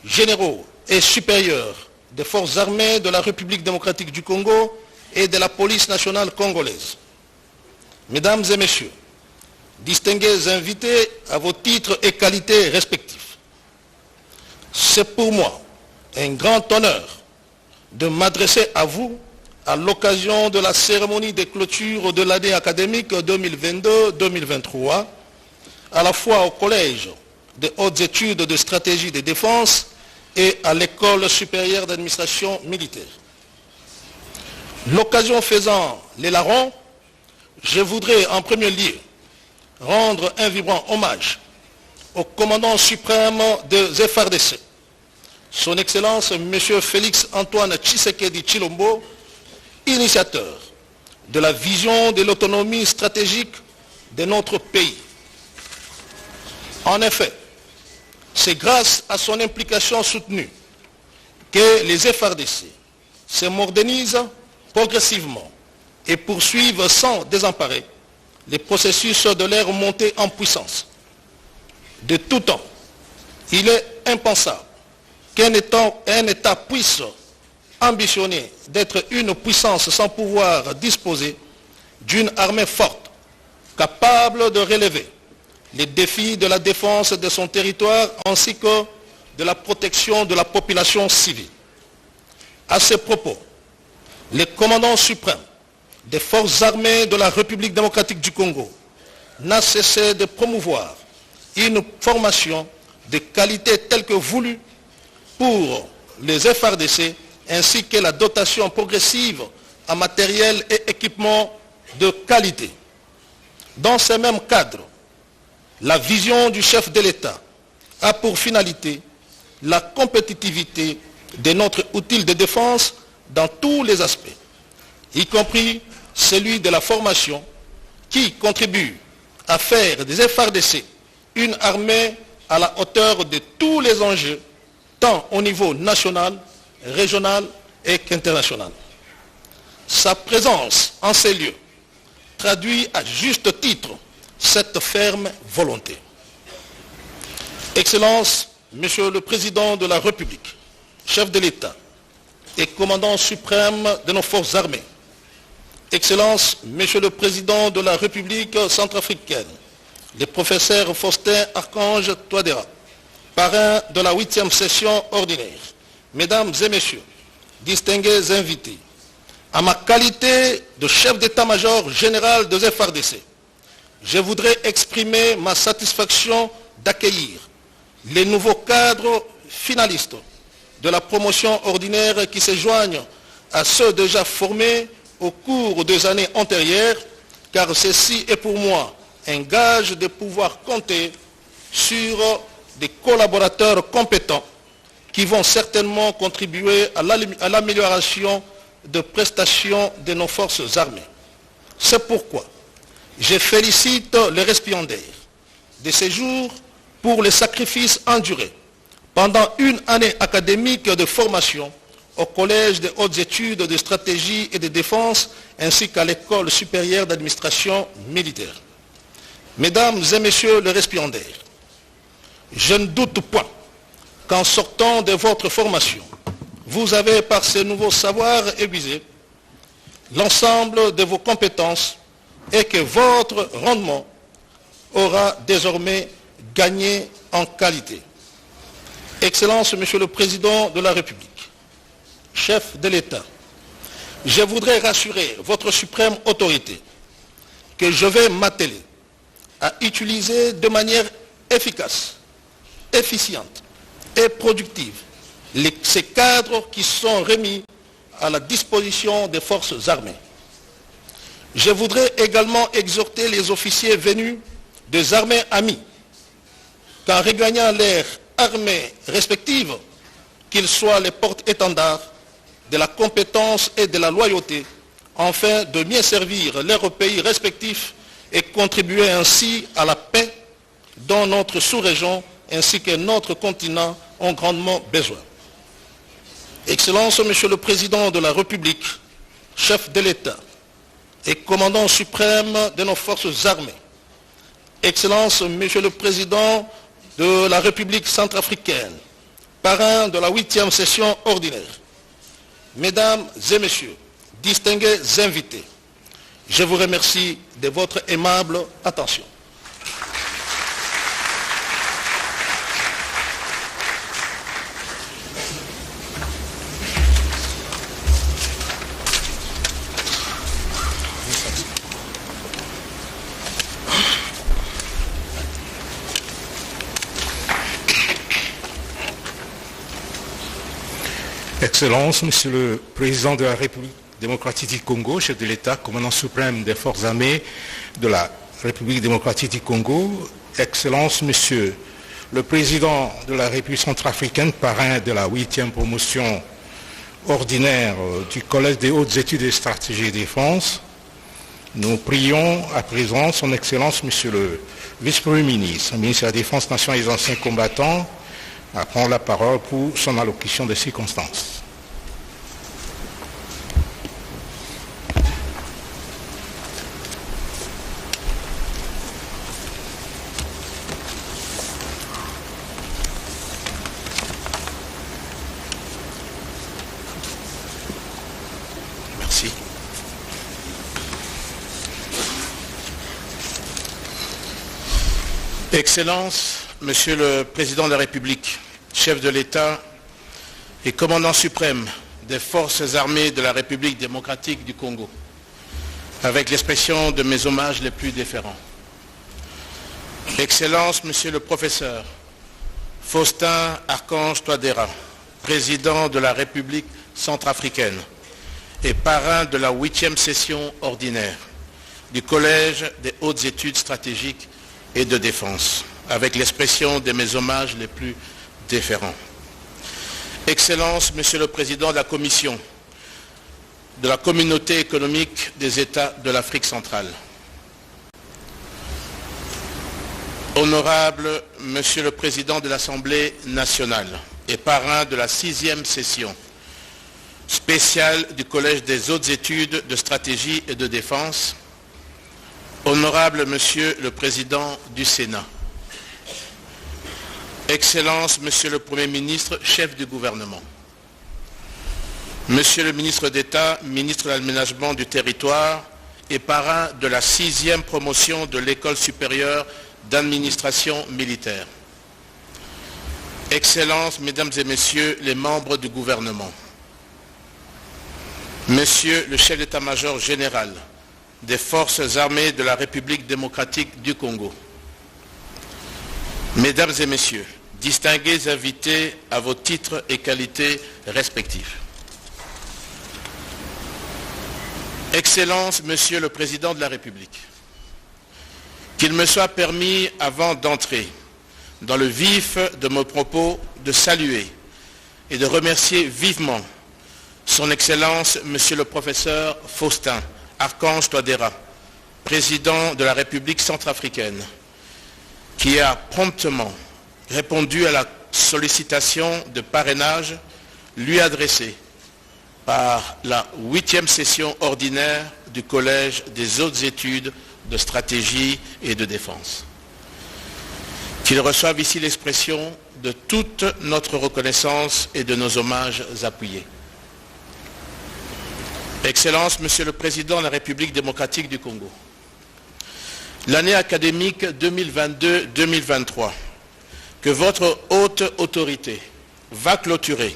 généraux et supérieurs des forces armées de la République démocratique du Congo et de la police nationale congolaise. Mesdames et messieurs, distingués invités à vos titres et qualités respectifs, c'est pour moi un grand honneur de m'adresser à vous à l'occasion de la cérémonie de clôture de l'année académique 2022-2023, à la fois au Collège des hautes études de stratégie de défense et à l'École supérieure d'administration militaire. L'occasion faisant les larrons, je voudrais en premier lieu rendre un vibrant hommage au commandant suprême des FARDC, son Excellence M. Félix Antoine Tshisekedi Tshilombo, initiateur de la vision de l'autonomie stratégique de notre pays. En effet, c'est grâce à son implication soutenue que les FARDC se modernisent progressivement et poursuivent sans désemparer les processus de leur montée en puissance. De tout temps, il est impensable qu'un État puisse ambitionner d'être une puissance sans pouvoir disposer d'une armée forte, capable de relever les défis de la défense de son territoire ainsi que de la protection de la population civile. À ce propos, le commandant suprême des forces armées de la République démocratique du Congo n'a cessé de promouvoir une formation de qualité telle que voulue pour les FARDC ainsi que la dotation progressive en matériel et équipement de qualité. Dans ce même cadre, la vision du chef de l'État a pour finalité la compétitivité de notre outil de défense dans tous les aspects, y compris celui de la formation qui contribue à faire des FARDC une armée à la hauteur de tous les enjeux, tant au niveau national, régional et qu'international. Sa présence en ces lieux traduit à juste titre cette ferme volonté. Excellence, Monsieur le Président de la République, chef de l'État et commandant suprême de nos forces armées, Excellence, Monsieur le Président de la République centrafricaine, le professeur Faustin Archange Touadéra, parrain de la 8e session ordinaire, Mesdames et Messieurs, distingués invités, à ma qualité de chef d'état-major général des FARDC, je voudrais exprimer ma satisfaction d'accueillir les nouveaux cadres finalistes de la promotion ordinaire qui se joignent à ceux déjà formés au cours des années antérieures, car ceci est pour moi un gage de pouvoir compter sur des collaborateurs compétents qui vont certainement contribuer à l'amélioration de prestations de nos forces armées. C'est pourquoi je félicite les récipiendaires de ces jours pour les sacrifices endurés pendant une année académique de formation au Collège des hautes études de stratégie et de défense ainsi qu'à l'École supérieure d'administration militaire. Mesdames et messieurs les récipiendaires, je ne doute point qu'en sortant de votre formation, vous avez par ces nouveaux savoirs aiguisé l'ensemble de vos compétences et que votre rendement aura désormais gagné en qualité. Excellence, Monsieur le Président de la République, chef de l'État, je voudrais rassurer votre suprême autorité que je vais m'atteler à utiliser de manière efficace, efficiente et productive ces cadres qui sont remis à la disposition des forces armées. Je voudrais également exhorter les officiers venus des armées amies qu'en regagnant leurs armées respectives, qu'ils soient les porte-étendards de la compétence et de la loyauté, afin de mieux servir leurs pays respectifs et contribuer ainsi à la paix dont notre sous-région ainsi que notre continent ont grandement besoin. Excellence, Monsieur le Président de la République, chef de l'État et commandant suprême de nos forces armées, Excellence, Monsieur le Président de la République centrafricaine, parrain de la 8e session ordinaire, Mesdames et Messieurs, distingués invités, je vous remercie de votre aimable attention. Excellences, Monsieur le Président de la République démocratique du Congo, chef de l'État, commandant suprême des forces armées de la République démocratique du Congo, Excellences, Monsieur le Président de la République centrafricaine, parrain de la 8e promotion ordinaire du Collège des hautes études et stratégie de défense, nous prions à présent son Excellence, Monsieur le Vice-Premier ministre, ministre de la Défense nationale et des anciens combattants, à prendre la parole pour son allocution de circonstances. Merci. Excellence, Monsieur le Président de la République, chef de l'État et commandant suprême des forces armées de la République démocratique du Congo, avec l'expression de mes hommages les plus déférents. Excellence, Monsieur le Professeur Faustin Archange Touadéra, président de la République centrafricaine et parrain de la 8e session ordinaire du Collège des hautes études stratégiques et de défense, avec l'expression de mes hommages les plus déférents. Excellence, Monsieur le Président de la Commission de la Communauté économique des États de l'Afrique centrale. Honorable Monsieur le Président de l'Assemblée nationale et parrain de la 6e session spéciale du Collège des hautes études de stratégie et de défense. Honorable Monsieur le Président du Sénat. Excellence, Monsieur le Premier ministre, chef du gouvernement. Monsieur le ministre d'État, ministre de l'Aménagement du territoire et parrain de la 6e promotion de l'École supérieure d'administration militaire. Excellences, Mesdames et Messieurs les membres du gouvernement. Monsieur le chef d'état-major général des forces armées de la République démocratique du Congo. Mesdames et Messieurs, distingués invités à vos titres et qualités respectifs. Excellence, Monsieur le Président de la République, qu'il me soit permis, avant d'entrer dans le vif de mes propos, de saluer et de remercier vivement son Excellence, Monsieur le Professeur Faustin Archange Touadéra, président de la République centrafricaine, qui a promptement répondu à la sollicitation de parrainage lui adressée par la 8e session ordinaire du Collège des hautes études de stratégie et de défense. Qu'ils reçoivent ici l'expression de toute notre reconnaissance et de nos hommages appuyés. Excellences, Monsieur le Président de la République démocratique du Congo, l'année académique 2022-2023 que votre haute autorité va clôturer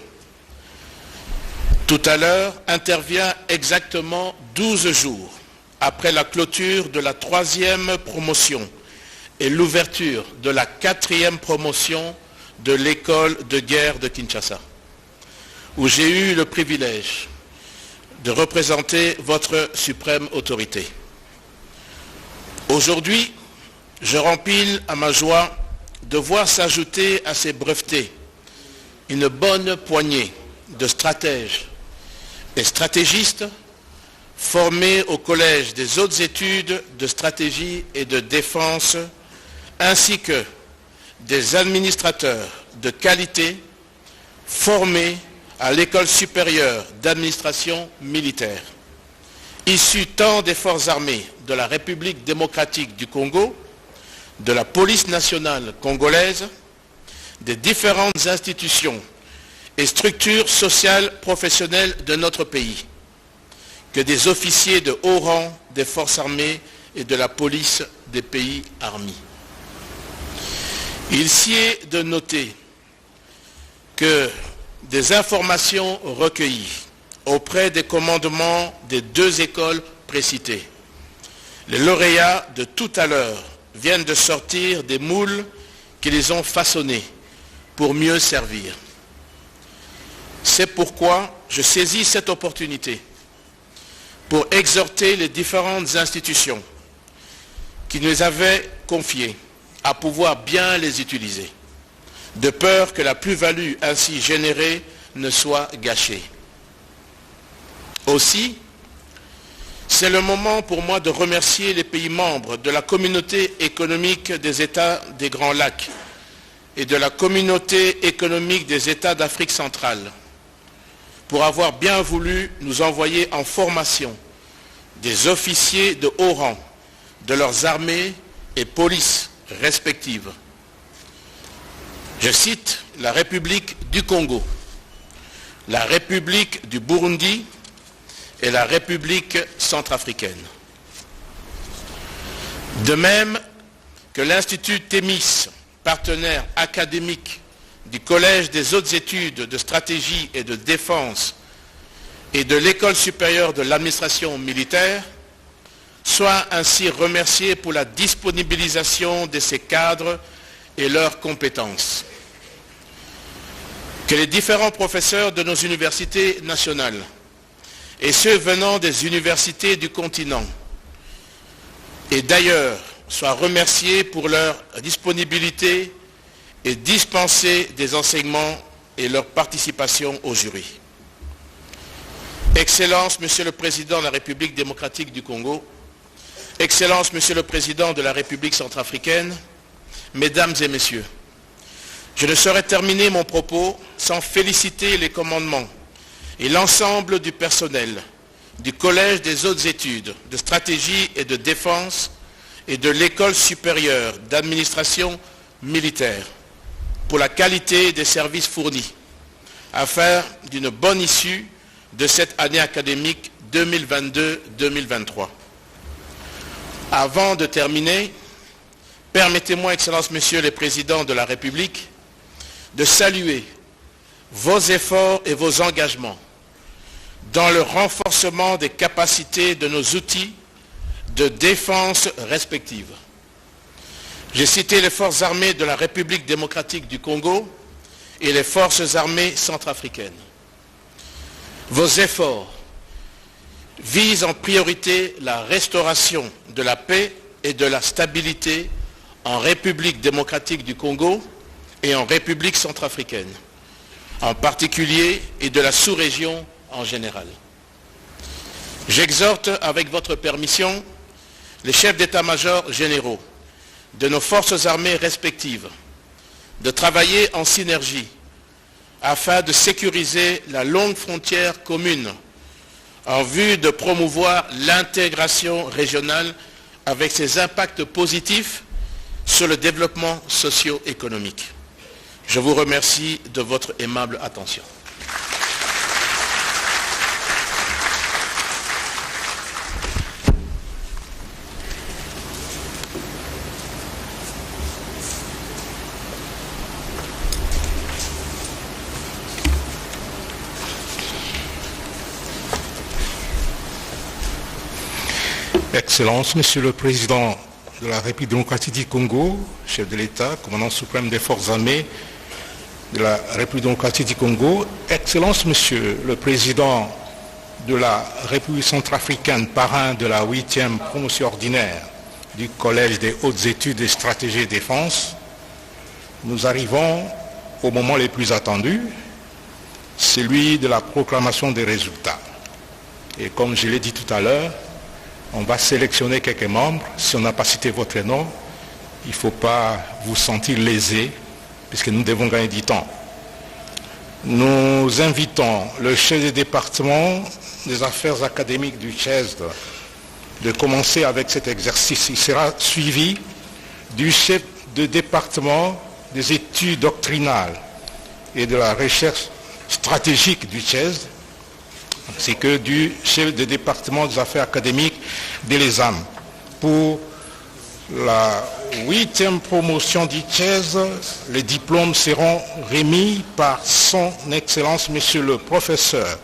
tout à l'heure intervient exactement 12 jours après la clôture de la 3e promotion et l'ouverture de la 4e promotion de l'école de guerre de Kinshasa, où j'ai eu le privilège de représenter votre suprême autorité. Aujourd'hui, je rempile à ma joie de voir s'ajouter à ces brevetés une bonne poignée de stratèges et stratégistes formés au Collège des hautes études de stratégie et de défense, ainsi que des administrateurs de qualité formés à l'École supérieure d'administration militaire, issus tant des forces armées de la République démocratique du Congo, de la police nationale congolaise, des différentes institutions et structures sociales professionnelles de notre pays, que des officiers de haut rang des forces armées et de la police des pays armés. Il s'y est de noter que des informations recueillies auprès des commandements des 2 écoles précitées, les lauréats de tout à l'heure viennent de sortir des moules qui les ont façonnés pour mieux servir. C'est pourquoi je saisis cette opportunité pour exhorter les différentes institutions qui nous avaient confiées à pouvoir bien les utiliser, de peur que la plus-value ainsi générée ne soit gâchée. Aussi, c'est le moment pour moi de remercier les pays membres de la communauté économique des États des Grands Lacs et de la communauté économique des États d'Afrique centrale pour avoir bien voulu nous envoyer en formation des officiers de haut rang de leurs armées et polices respectives. Je cite la République du Congo, la République du Burundi et la République centrafricaine. De même que l'Institut Thémis, partenaire académique du Collège des hautes études de stratégie et de défense et de l'École supérieure de l'administration militaire, soit ainsi remercié pour la disponibilisation de ces cadres et leurs compétences. Que les différents professeurs de nos universités nationales et ceux venant des universités du continent et d'ailleurs soient remerciés pour leur disponibilité et dispenser des enseignements et leur participation au jury. Excellences, Monsieur le Président de la République démocratique du Congo, Excellences, Monsieur le Président de la République centrafricaine, Mesdames et Messieurs, je ne saurais terminer mon propos sans féliciter les commandements et l'ensemble du personnel du Collège des hautes études de stratégie et de défense et de l'École supérieure d'administration militaire pour la qualité des services fournis, afin d'une bonne issue de cette année académique 2022-2023. Avant de terminer, permettez-moi, Excellences, Messieurs les Présidents de la République, de saluer vos efforts et vos engagements dans le renforcement des capacités de nos outils de défense respectives. J'ai cité les forces armées de la République démocratique du Congo et les forces armées centrafricaines. Vos efforts visent en priorité la restauration de la paix et de la stabilité en République démocratique du Congo et en République centrafricaine, en particulier, et de la sous-région en général. J'exhorte, avec votre permission, les chefs d'état-major généraux de nos forces armées respectives de travailler en synergie afin de sécuriser la longue frontière commune en vue de promouvoir l'intégration régionale avec ses impacts positifs sur le développement socio-économique. Je vous remercie de votre aimable attention. Excellences, Monsieur le Président de la République démocratique du Congo, chef de l'État, commandant suprême des forces armées de la République démocratique du Congo, Excellences, Monsieur le Président de la République centrafricaine, parrain de la 8e promotion ordinaire du Collège des hautes études et stratégie de défense, nous arrivons au moment le plus attendu, celui de la proclamation des résultats. Et comme je l'ai dit tout à l'heure, on va sélectionner quelques membres. Si on n'a pas cité votre nom, il ne faut pas vous sentir lésé, puisque nous devons gagner du temps. Nous invitons le chef du département des affaires académiques du CHESD de commencer avec cet exercice. Il sera suivi du chef de département des études doctrinales et de la recherche stratégique du CHESD, ainsi que du chef de département des affaires académiques de l'ESAM. Pour la 8e promotion du CHESD, les diplômes seront remis par son Excellence, Monsieur le Professeur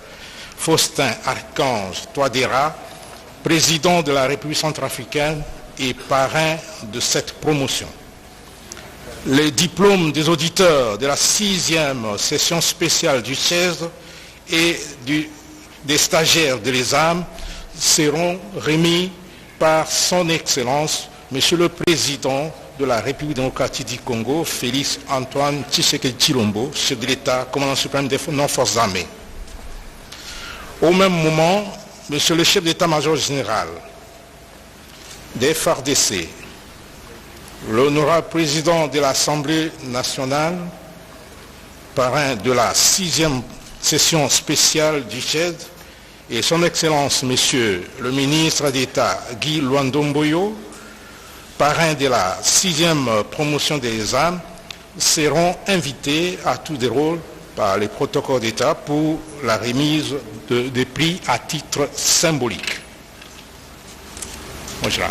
Faustin Archange Touadéra, président de la République centrafricaine et parrain de cette promotion. Les diplômes des auditeurs de la 6e session spéciale du CHESD et des stagiaires de l'ESAM seront remis par son Excellence, Monsieur le Président de la République démocratique du Congo, Félix Antoine Tshisekedi Tshilombo, chef de l'État, commandant suprême des forces armées. Au même moment, Monsieur le chef d'État-major général des FARDC, l'honorable président de l'Assemblée nationale, parrain de la 6e session spéciale du CHED, et son Excellence, Monsieur le ministre d'État Guy Luando Mboyo, parrain de la 6e promotion des âmes, seront invités à tour de rôle par les protocoles d'État pour la remise des prix à titre symbolique. Bonjour.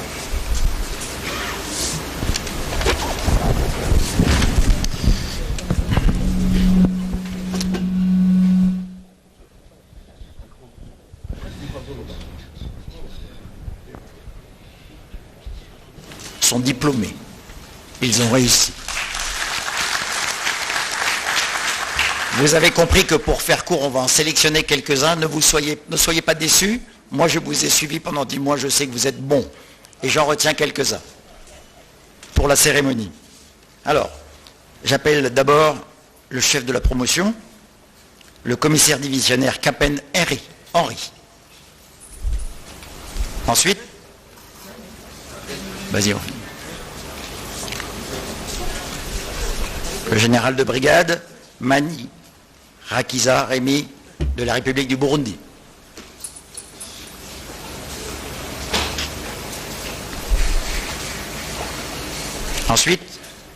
Sont diplômés. Ils ont réussi. Vous avez compris que pour faire court, on va en sélectionner quelques-uns. Ne soyez pas déçus. Moi, je vous ai suivi pendant 10 mois. Je sais que vous êtes bons. Et j'en retiens quelques-uns pour la cérémonie. Alors, j'appelle d'abord le chef de la promotion, le commissaire divisionnaire Capen Henri. Ensuite, vas-y Henri. Le général de brigade, Mani Rakiza Rémi de la République du Burundi. Ensuite,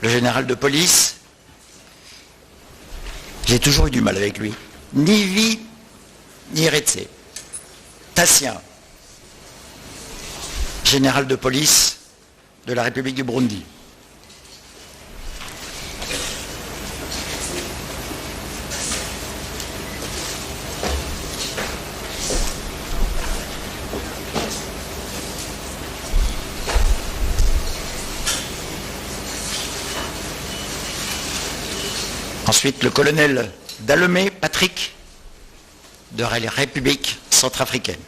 le général de police, j'ai toujours eu du mal avec lui, Nivi Niretse, Tassien, général de police de la République du Burundi. Ensuite, le colonel Dallemé Patrick de la République centrafricaine.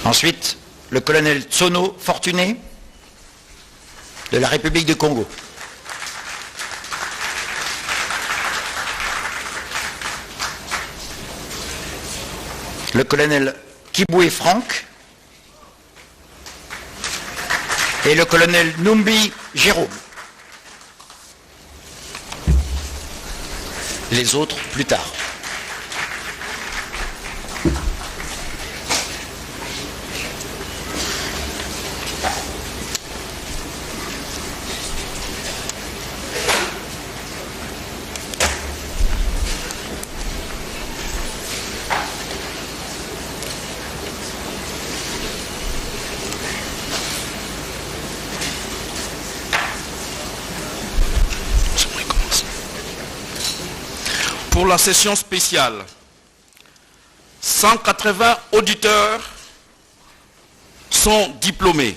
Ensuite, le colonel Tsono Fortuné de la République du Congo. Le colonel Kiboué Franck et le colonel Numbi Jérôme. les autres plus tard. Pour la session spéciale, 180 auditeurs sont diplômés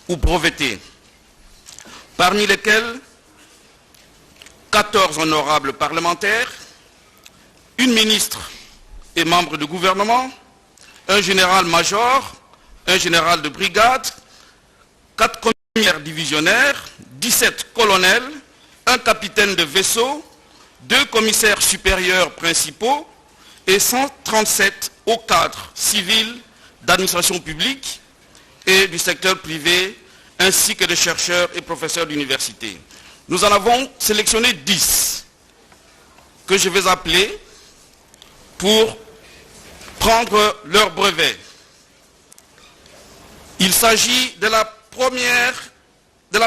ou brevetés, parmi lesquels 14 honorables parlementaires, une ministre et membre du gouvernement, un général-major, un général de brigade, 4 commissaires divisionnaires, 17 colonels, un capitaine de vaisseau, 2 commissaires supérieurs principaux et 137 hauts cadres civils d'administration publique et du secteur privé, ainsi que des chercheurs et professeurs d'université. Nous en avons sélectionné 10 que je vais appeler pour prendre leur brevet. Il s'agit de la première, de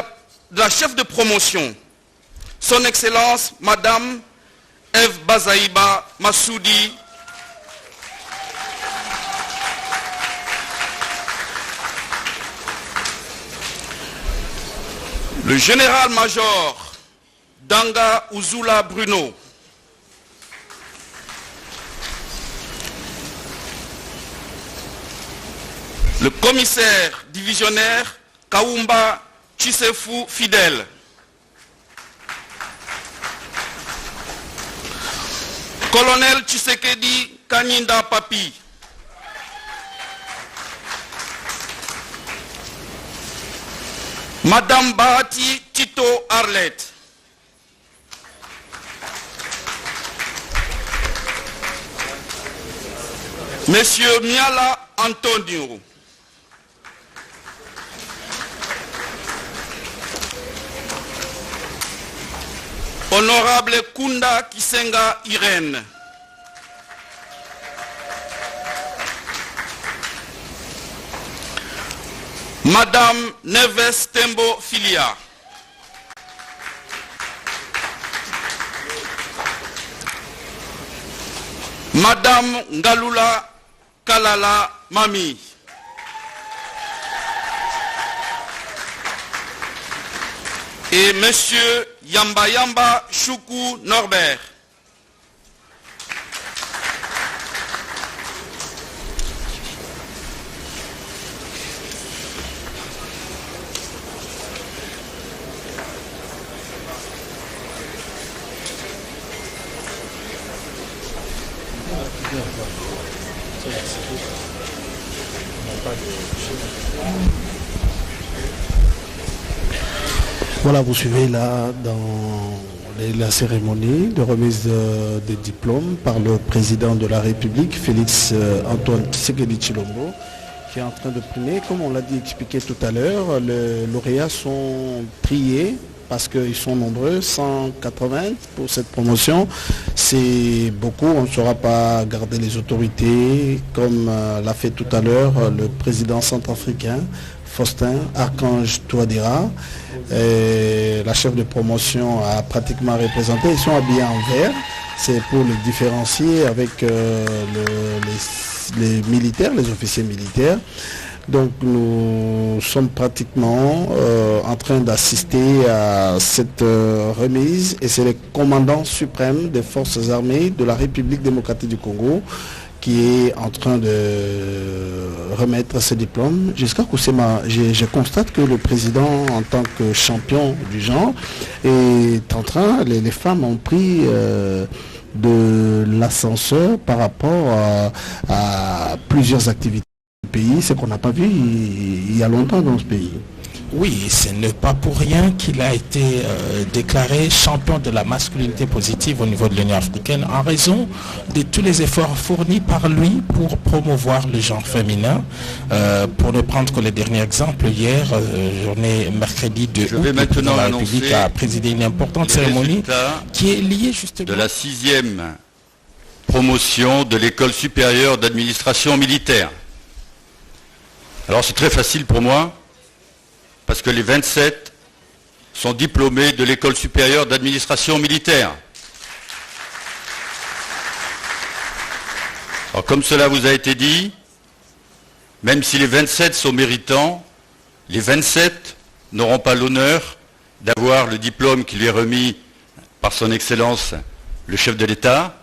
la chef de promotion, Son Excellence, Madame Eve Bazaïba Massoudi, le général-major Danga Uzula Bruno, le commissaire divisionnaire Kaumba Chisefu Fidel, colonel Tshisekedi Kanyinda Papi, Madame Bahati Tito Arlette, Monsieur Miala Antonio, Honorable Kunda Kisenga Irène, Madame Neves Tembo Filia, Madame Ngalula Kalala Mami, et Monsieur Yamba Yamba Choukou Norbert. Voilà, vous suivez là dans la cérémonie de remise des diplômes par le président de la République, Félix Antoine Tshisekedi Tshilombo, qui est en train de primer. Comme on l'a dit, expliqué tout à l'heure, les lauréats sont triés parce qu'ils sont nombreux, 180 pour cette promotion. C'est beaucoup, on ne saura pas garder les autorités, comme l'a fait tout à l'heure le président centrafricain, Faustin Archange Touadéra. La chef de promotion a pratiquement représenté. Ils sont habillés en vert. C'est pour les différencier avec les militaires, les officiers militaires. Donc nous sommes pratiquement en train d'assister à cette remise et c'est le commandant suprême des forces armées de la République démocratique du Congo qui est en train de remettre ses diplômes. Jusqu'à Koussema, je constate que le président, en tant que champion du genre, est en train, les femmes ont pris de l'ascenseur par rapport à plusieurs activités du pays, ce qu'on n'a pas vu il y a longtemps dans ce pays. Oui, ce n'est pas pour rien qu'il a été déclaré champion de la masculinité positive au niveau de l'Union africaine en raison de tous les efforts fournis par lui pour promouvoir le genre féminin. Pour ne prendre que le dernier exemple, hier, journée mercredi 2 août, le président de la République a présidé une importante cérémonie qui est liée justement de la 6e promotion de l'école supérieure d'administration militaire. Alors c'est très facile pour moi, parce que les 27 sont diplômés de l'école supérieure d'administration militaire. Alors comme cela vous a été dit, même si les 27 sont méritants, les 27 n'auront pas l'honneur d'avoir le diplôme qui lui est remis par son Excellence le chef de l'État,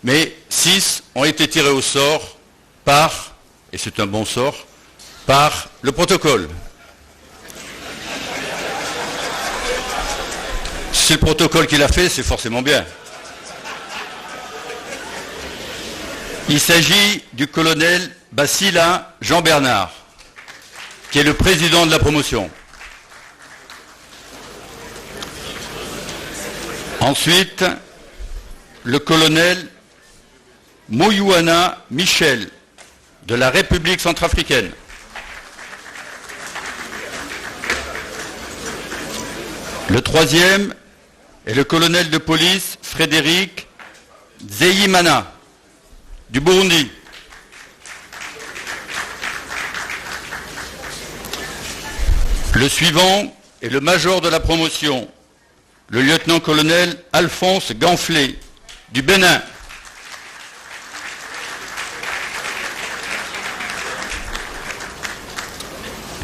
mais 6 ont été tirés au sort par, et c'est un bon sort, par le protocole. Si c'est le protocole qui l'a fait, c'est forcément bien. Il s'agit du colonel Bassila Jean-Bernard, qui est le président de la promotion. Ensuite, le colonel Moyouana Michel, de la République centrafricaine. Le troisième est le colonel de police Frédéric Zeyimana, du Burundi. Le suivant est le major de la promotion, le lieutenant-colonel Alphonse Ganflé, du Bénin.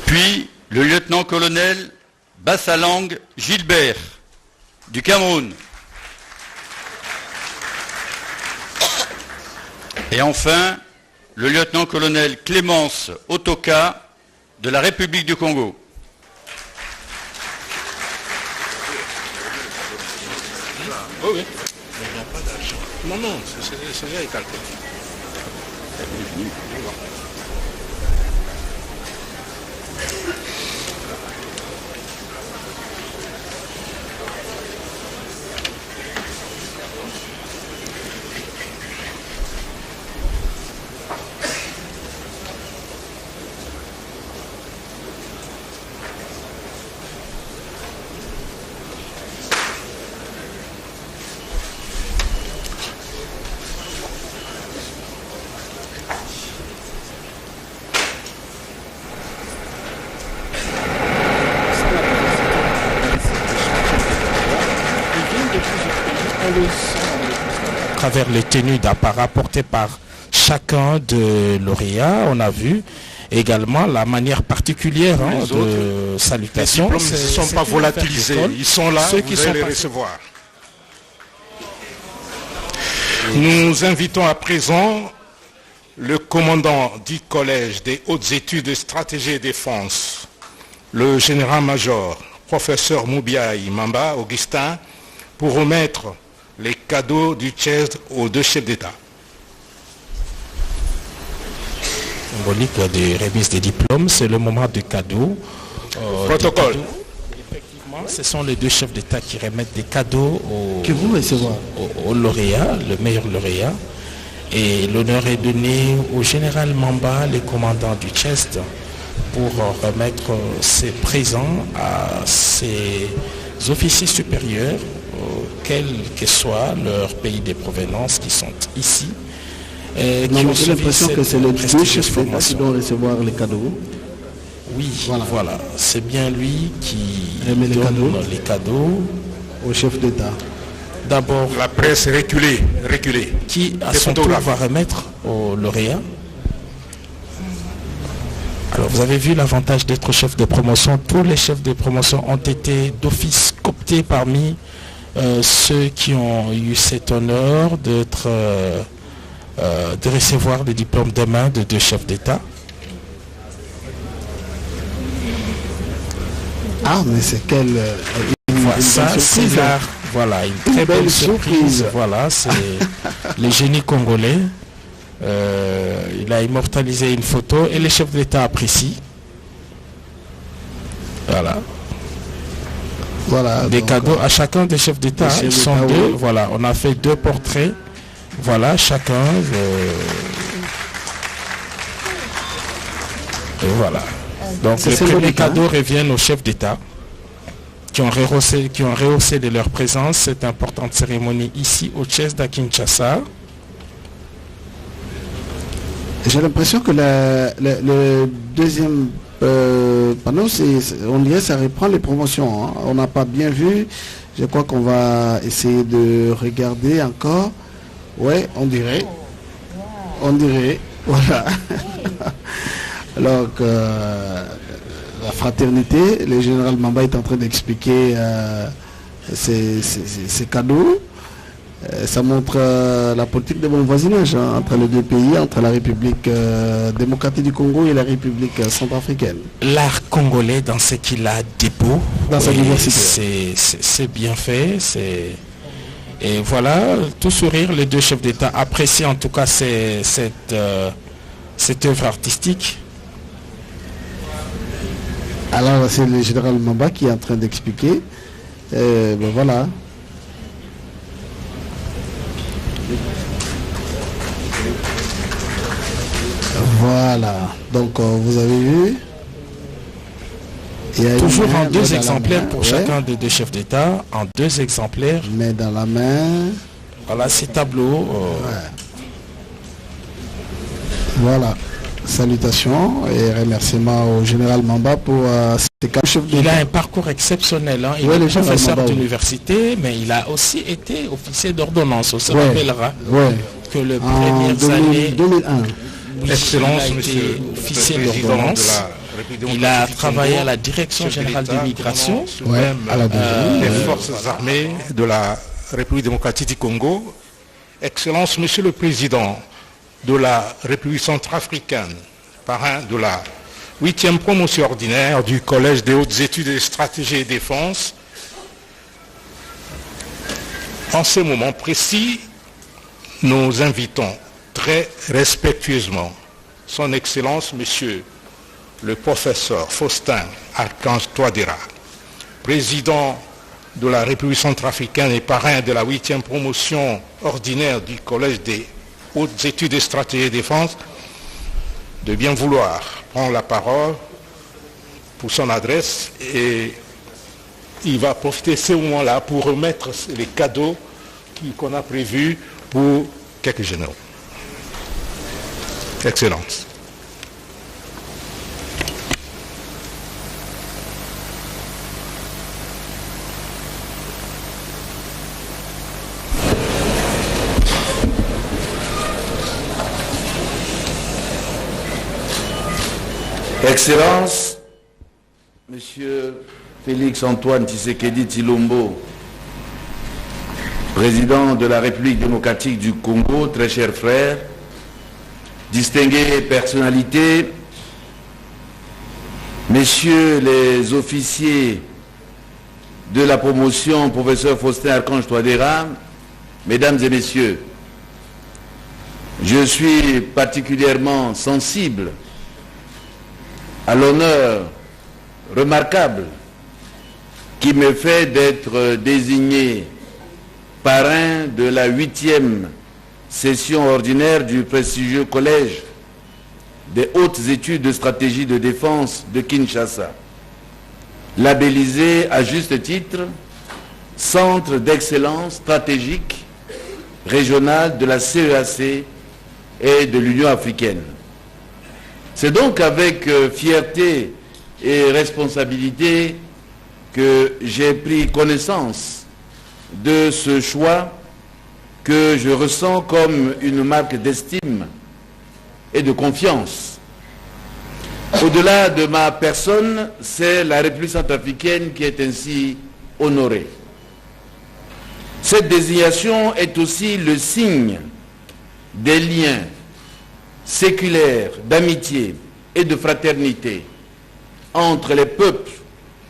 Puis le lieutenant-colonel Bassalang Gilbert, du Cameroun. Et enfin, le lieutenant-colonel Clémence Otoka, de la République du Congo. Oh oui. Il n'y a pas d'argent. Non, non, c'est déjà calculé. à travers les tenues d'apparat portées par chacun de lauréats. On a vu également la manière particulière de salutation. Les diplômes ne sont pas volatilisés, ils sont là, ceux qui sont les recevoir. Nous invitons à présent le commandant du Collège des hautes études de stratégie et défense, le général-major, professeur Moubiaï Mamba Augustin, pour remettre les cadeaux du CHESD aux deux chefs d'État. Symbolique de remise des diplômes, c'est le moment des cadeaux. Protocole. Effectivement, ce sont les deux chefs d'État qui remettent des cadeaux aux lauréats, le meilleur lauréat. Et l'honneur est donné au général Mamba, le commandant du CHESD, pour remettre ses présents à ses officiers supérieurs, quel que soit leur pays de provenance qui sont ici. J'ai l'impression que c'est le deux chefs d'État qui doivent recevoir les cadeaux. Oui, voilà. C'est bien lui qui donne les cadeaux au chef d'État. D'abord, la presse reculée. Qui à son tour va remettre au lauréat. Alors vous avez vu l'avantage d'être chef de promotion. Tous les chefs de promotion ont été d'office cooptés parmi ceux qui ont eu cet honneur d'être de recevoir les diplômes de main de deux chefs d'État. Ah, mais c'est quelle... Voilà, une très belle surprise. Voilà, c'est le génie congolais. Il a immortalisé une photo et les chefs d'État apprécient. Voilà. Des cadeaux à chacun des chefs d'État. Ils sont deux. Voilà, on a fait 2 portraits. Voilà, chacun. Et voilà. Donc les premiers cadeaux reviennent aux chefs d'État qui ont rehaussé de leur présence cette importante cérémonie ici au Chess d'à Kinshasa. J'ai l'impression que le deuxième panneau, on dirait que ça reprend les promotions. Hein. On n'a pas bien vu. Je crois qu'on va essayer de regarder encore. Ouais, on dirait. Voilà. Alors que la fraternité, le général Mamba est en train d'expliquer ces cadeaux. Ça montre la politique de bon voisinage entre les deux pays, entre la République démocratique du Congo et la République centrafricaine. L'art congolais dans ce qu'il a de beau, dans sa diversité. C'est bien fait. Et voilà, tout sourire, les 2 chefs d'État apprécient en tout cas cette œuvre artistique. Alors c'est le général Mamba qui est en train d'expliquer. Voilà. Voilà, donc vous avez vu. Toujours en 2 exemplaires pour chacun des 2 chefs d'État, en 2 exemplaires. Mais dans la main. Voilà ces tableaux. Voilà, salutations et remerciements au général Mamba pour ces 4 chefs d'État. Il a un parcours exceptionnel. Hein. Il est professeur d'université, mais il a aussi été officier d'ordonnance. On se rappellera que les premières années... 2001. Excellence, il a été officier d'ordonnance. Il a travaillé à la Direction générale des migrations, des forces armées de la République démocratique du Congo. Excellence, Monsieur le Président de la République centrafricaine, parrain de la 8e promotion ordinaire du Collège des hautes études et stratégie et défense. En ce moment précis, nous invitons très respectueusement son Excellence, Monsieur le professeur Faustin Archange Touadéra, président de la République centrafricaine et parrain de la 8e promotion ordinaire du Collège des hautes études et stratégie et défense, de bien vouloir prendre la parole pour son adresse, et il va profiter de ce moment-là pour remettre les cadeaux qu'on a prévus pour quelques généraux. Excellence. Excellence, Monsieur Félix Antoine Tshisekedi Tshilombo, président de la République démocratique du Congo, très chers frères, distinguées personnalités, messieurs les officiers de la promotion, professeur Faustin Archange Touadéra, mesdames et messieurs, je suis particulièrement sensible à l'honneur remarquable qui me fait d'être désigné parrain de la 8e session ordinaire du prestigieux Collège des hautes études de stratégie de défense de Kinshasa, labellisé à juste titre Centre d'excellence stratégique régional de la CEAC et de l'Union africaine. C'est donc avec fierté et responsabilité que j'ai pris connaissance de ce choix que je ressens comme une marque d'estime et de confiance. Au-delà de ma personne, c'est la République centrafricaine qui est ainsi honorée. Cette désignation est aussi le signe des liens séculaire, d'amitié et de fraternité entre les peuples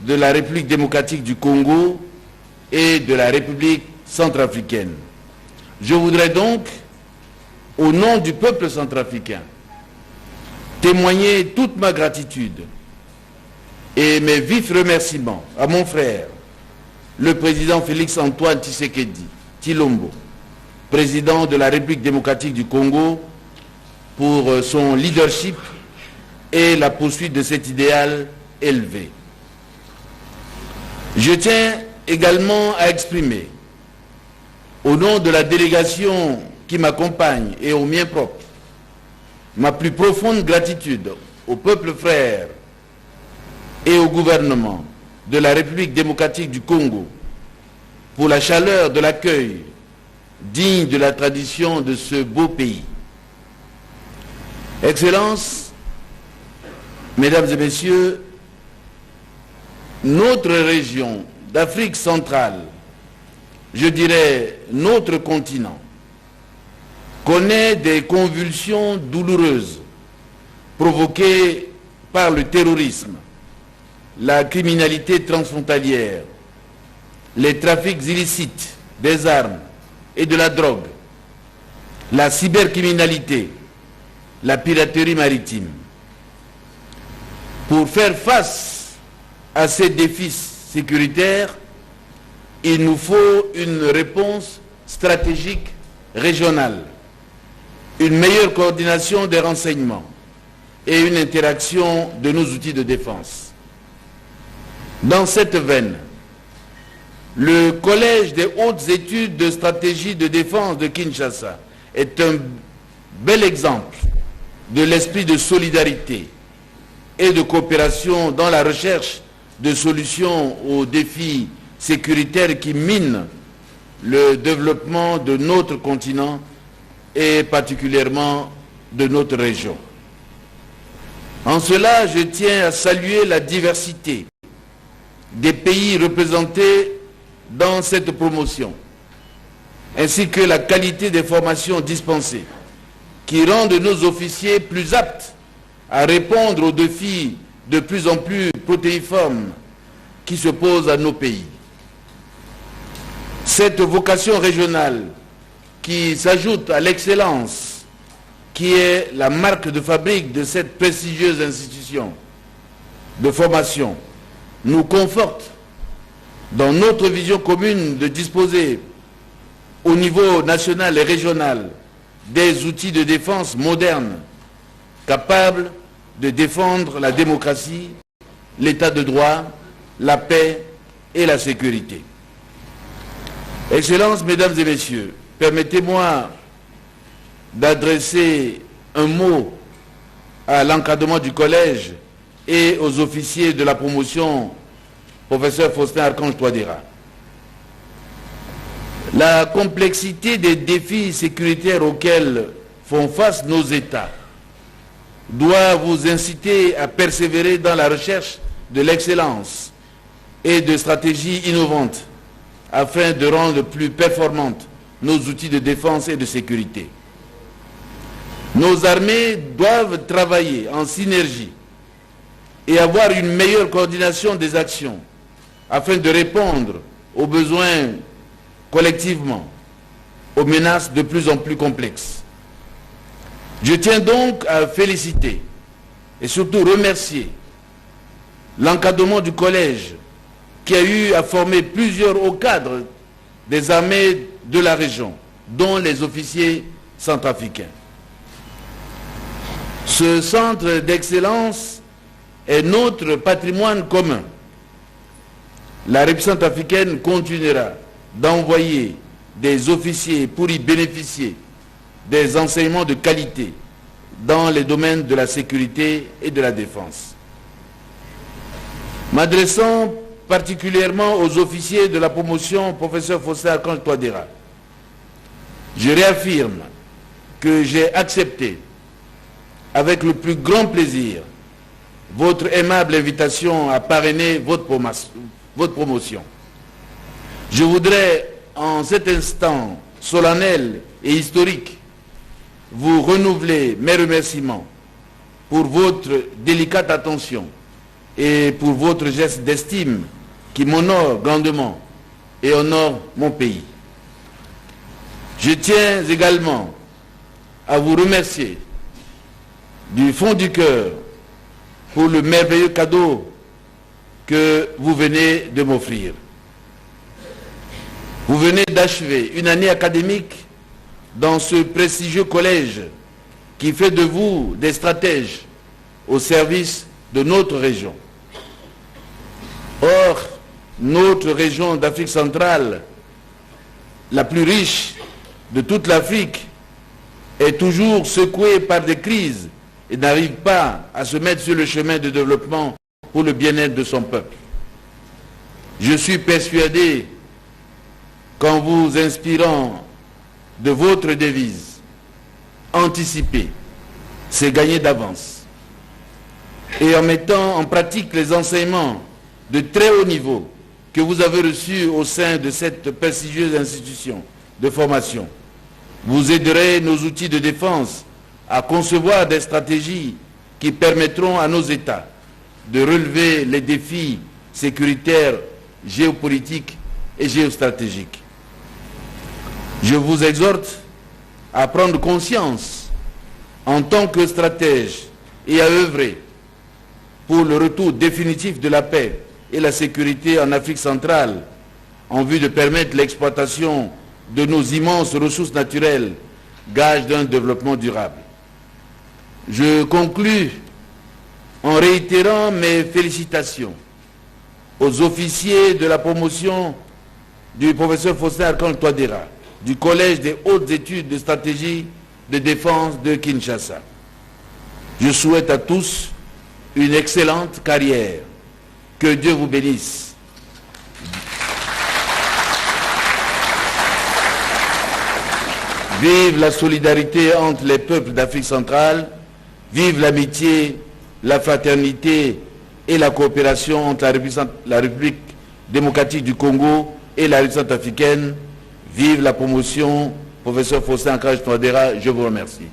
de la République démocratique du Congo et de la République centrafricaine. Je voudrais donc, au nom du peuple centrafricain, témoigner toute ma gratitude et mes vifs remerciements à mon frère, le président Félix Antoine Tshisekedi Tshilombo, président de la République démocratique du Congo, pour son leadership et la poursuite de cet idéal élevé. Je tiens également à exprimer, au nom de la délégation qui m'accompagne et au mien propre, ma plus profonde gratitude au peuple frère et au gouvernement de la République démocratique du Congo pour la chaleur de l'accueil digne de la tradition de ce beau pays. Excellences, Mesdames et Messieurs, notre région d'Afrique centrale, je dirais notre continent, connaît des convulsions douloureuses provoquées par le terrorisme, la criminalité transfrontalière, les trafics illicites des armes et de la drogue, la cybercriminalité, la piraterie maritime. Pour faire face à ces défis sécuritaires, il nous faut une réponse stratégique régionale, une meilleure coordination des renseignements et une interaction de nos outils de défense. Dans cette veine, le Collège des hautes études de stratégie de défense de Kinshasa est un bel exemple de l'esprit de solidarité et de coopération dans la recherche de solutions aux défis sécuritaires qui minent le développement de notre continent et particulièrement de notre région. En cela, je tiens à saluer la diversité des pays représentés dans cette promotion, ainsi que la qualité des formations dispensées, qui rendent nos officiers plus aptes à répondre aux défis de plus en plus protéiformes qui se posent à nos pays. Cette vocation régionale qui s'ajoute à l'excellence qui est la marque de fabrique de cette prestigieuse institution de formation nous conforte dans notre vision commune de disposer au niveau national et régional des outils de défense modernes capables de défendre la démocratie, l'état de droit, la paix et la sécurité. Excellences, Mesdames et Messieurs, permettez-moi d'adresser un mot à l'encadrement du collège et aux officiers de la promotion, professeur Faustin Archange Touadéra. La complexité des défis sécuritaires auxquels font face nos États doit vous inciter à persévérer dans la recherche de l'excellence et de stratégies innovantes afin de rendre plus performantes nos outils de défense et de sécurité. Nos armées doivent travailler en synergie et avoir une meilleure coordination des actions afin de répondre aux besoins collectivement, aux menaces de plus en plus complexes. Je tiens donc à féliciter et surtout remercier l'encadrement du collège qui a eu à former plusieurs hauts cadres des armées de la région, dont les officiers centrafricains. Ce centre d'excellence est notre patrimoine commun. La République centrafricaine continuera d'envoyer des officiers pour y bénéficier des enseignements de qualité dans les domaines de la sécurité et de la défense. M'adressant particulièrement aux officiers de la promotion, professeur Faustin Archange Touadéra, je réaffirme que j'ai accepté avec le plus grand plaisir votre aimable invitation à parrainer votre promotion. Je voudrais, en cet instant solennel et historique, vous renouveler mes remerciements pour votre délicate attention et pour votre geste d'estime qui m'honore grandement et honore mon pays. Je tiens également à vous remercier du fond du cœur pour le merveilleux cadeau que vous venez de m'offrir. Vous venez d'achever une année académique dans ce prestigieux collège qui fait de vous des stratèges au service de notre région. Or, notre région d'Afrique centrale, la plus riche de toute l'Afrique, est toujours secouée par des crises et n'arrive pas à se mettre sur le chemin de développement pour le bien-être de son peuple. Je suis persuadé qu'en vous inspirant de votre devise, anticiper, c'est gagner d'avance, et en mettant en pratique les enseignements de très haut niveau que vous avez reçus au sein de cette prestigieuse institution de formation, vous aiderez nos outils de défense à concevoir des stratégies qui permettront à nos États de relever les défis sécuritaires, géopolitiques et géostratégiques. Je vous exhorte à prendre conscience en tant que stratège et à œuvrer pour le retour définitif de la paix et la sécurité en Afrique centrale en vue de permettre l'exploitation de nos immenses ressources naturelles, gage d'un développement durable. Je conclus en réitérant mes félicitations aux officiers de la promotion du professeur Faustin Archange Touadéra, du Collège des hautes études de stratégie de défense de Kinshasa. Je souhaite à tous une excellente carrière. Que Dieu vous bénisse. Vive la solidarité entre les peuples d'Afrique centrale, vive l'amitié, la fraternité et la coopération entre la République démocratique du Congo et la République centrafricaine. Vive la promotion, professeur Faustin Archange Touadéra, je vous remercie.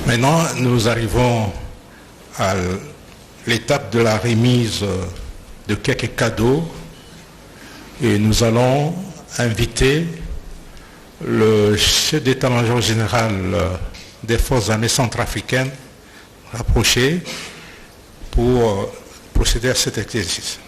Maintenant, nous arrivons à l'étape de la remise de quelques cadeaux et nous allons inviter le chef d'état-major général des forces armées centrafricaines rapproché pour procéder à cet exercice.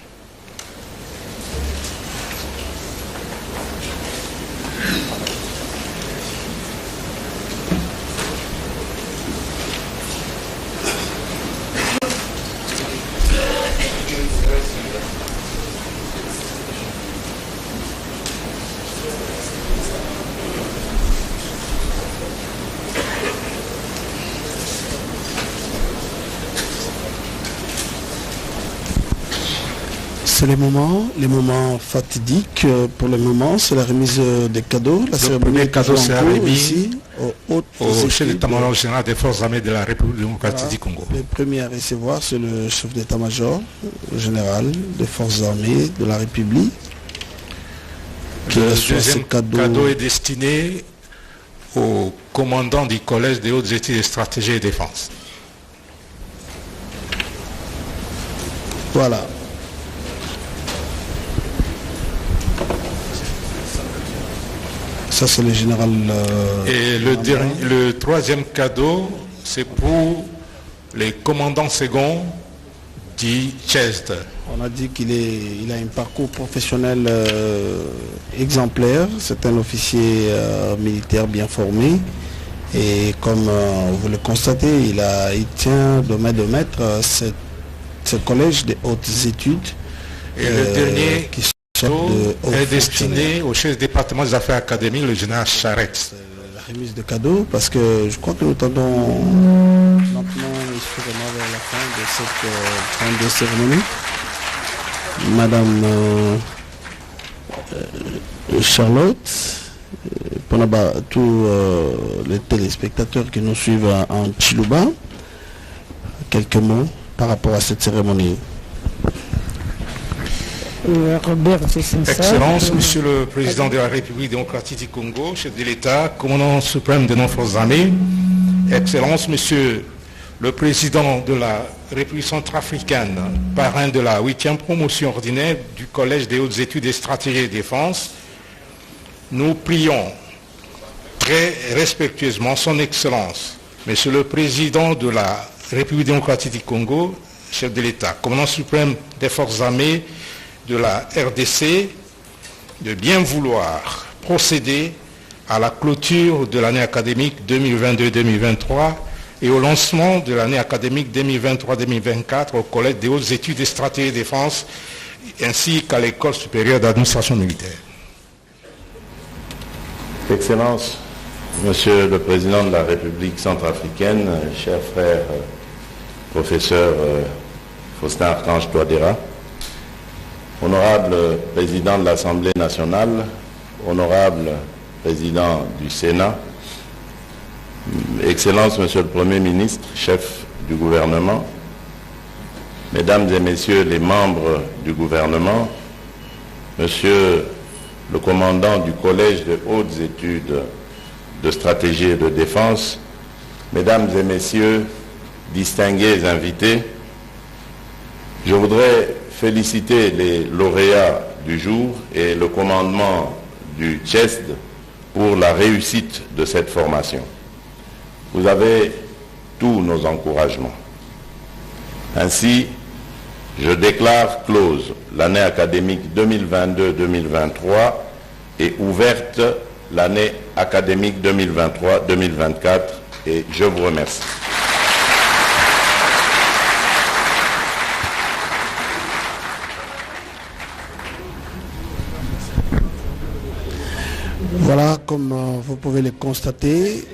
C'est les moments fatidiques. Pour le moment, c'est la remise des cadeaux. Le premier cadeau sera remis ici, au chef d'état-major général des forces armées de la République démocratique du Congo. Le premier à recevoir, c'est le chef d'état-major général des forces armées de la République. Le deuxième cadeau est destiné au commandant du Collège des hautes études de stratégie et défense. Voilà. Ça, c'est le général... Et le troisième cadeau, c'est pour les commandants seconds du CHEST. On a dit qu'il a un parcours professionnel exemplaire. C'est un officier militaire bien formé. Et comme vous le constatez, il tient de main de maître ce collège des hautes études. Et le dernier est destiné au chef du département des affaires académiques, le général Charette. La remise de cadeaux, parce que je crois que nous tendons lentement vers la fin de cette grande cérémonie. Madame Charlotte, pour tous les téléspectateurs qui nous suivent en Chiluba, quelques mots par rapport à cette cérémonie. Excellence, Monsieur le Président de la République démocratique du Congo, chef de l'État, commandant suprême de nos forces armées, Excellence, Monsieur le président de la République centrafricaine, parrain de la 8e promotion ordinaire du Collège des hautes études et stratégies de défense, nous prions très respectueusement son Excellence, Monsieur le Président de la République démocratique du Congo, chef de l'État, commandant suprême des forces armées de la RDC, de bien vouloir procéder à la clôture de l'année académique 2022-2023 et au lancement de l'année académique 2023-2024 au Collège des hautes études et stratégies de défense ainsi qu'à l'École supérieure d'administration militaire. Excellence, Monsieur le Président de la République centrafricaine, cher frère professeur Faustin Archange Touadéra, honorable Président de l'Assemblée nationale, honorable Président du Sénat, Excellence, Monsieur le Premier ministre, chef du gouvernement, Mesdames et Messieurs les membres du gouvernement, Monsieur le commandant du Collège de hautes études de stratégie et de défense, Mesdames et Messieurs, distingués invités, je voudrais féliciter les lauréats du jour et le commandement du CHESD pour la réussite de cette formation. Vous avez tous nos encouragements. Ainsi, je déclare close l'année académique 2022-2023 et ouverte l'année académique 2023-2024 et je vous remercie. Voilà, comme vous pouvez le constater,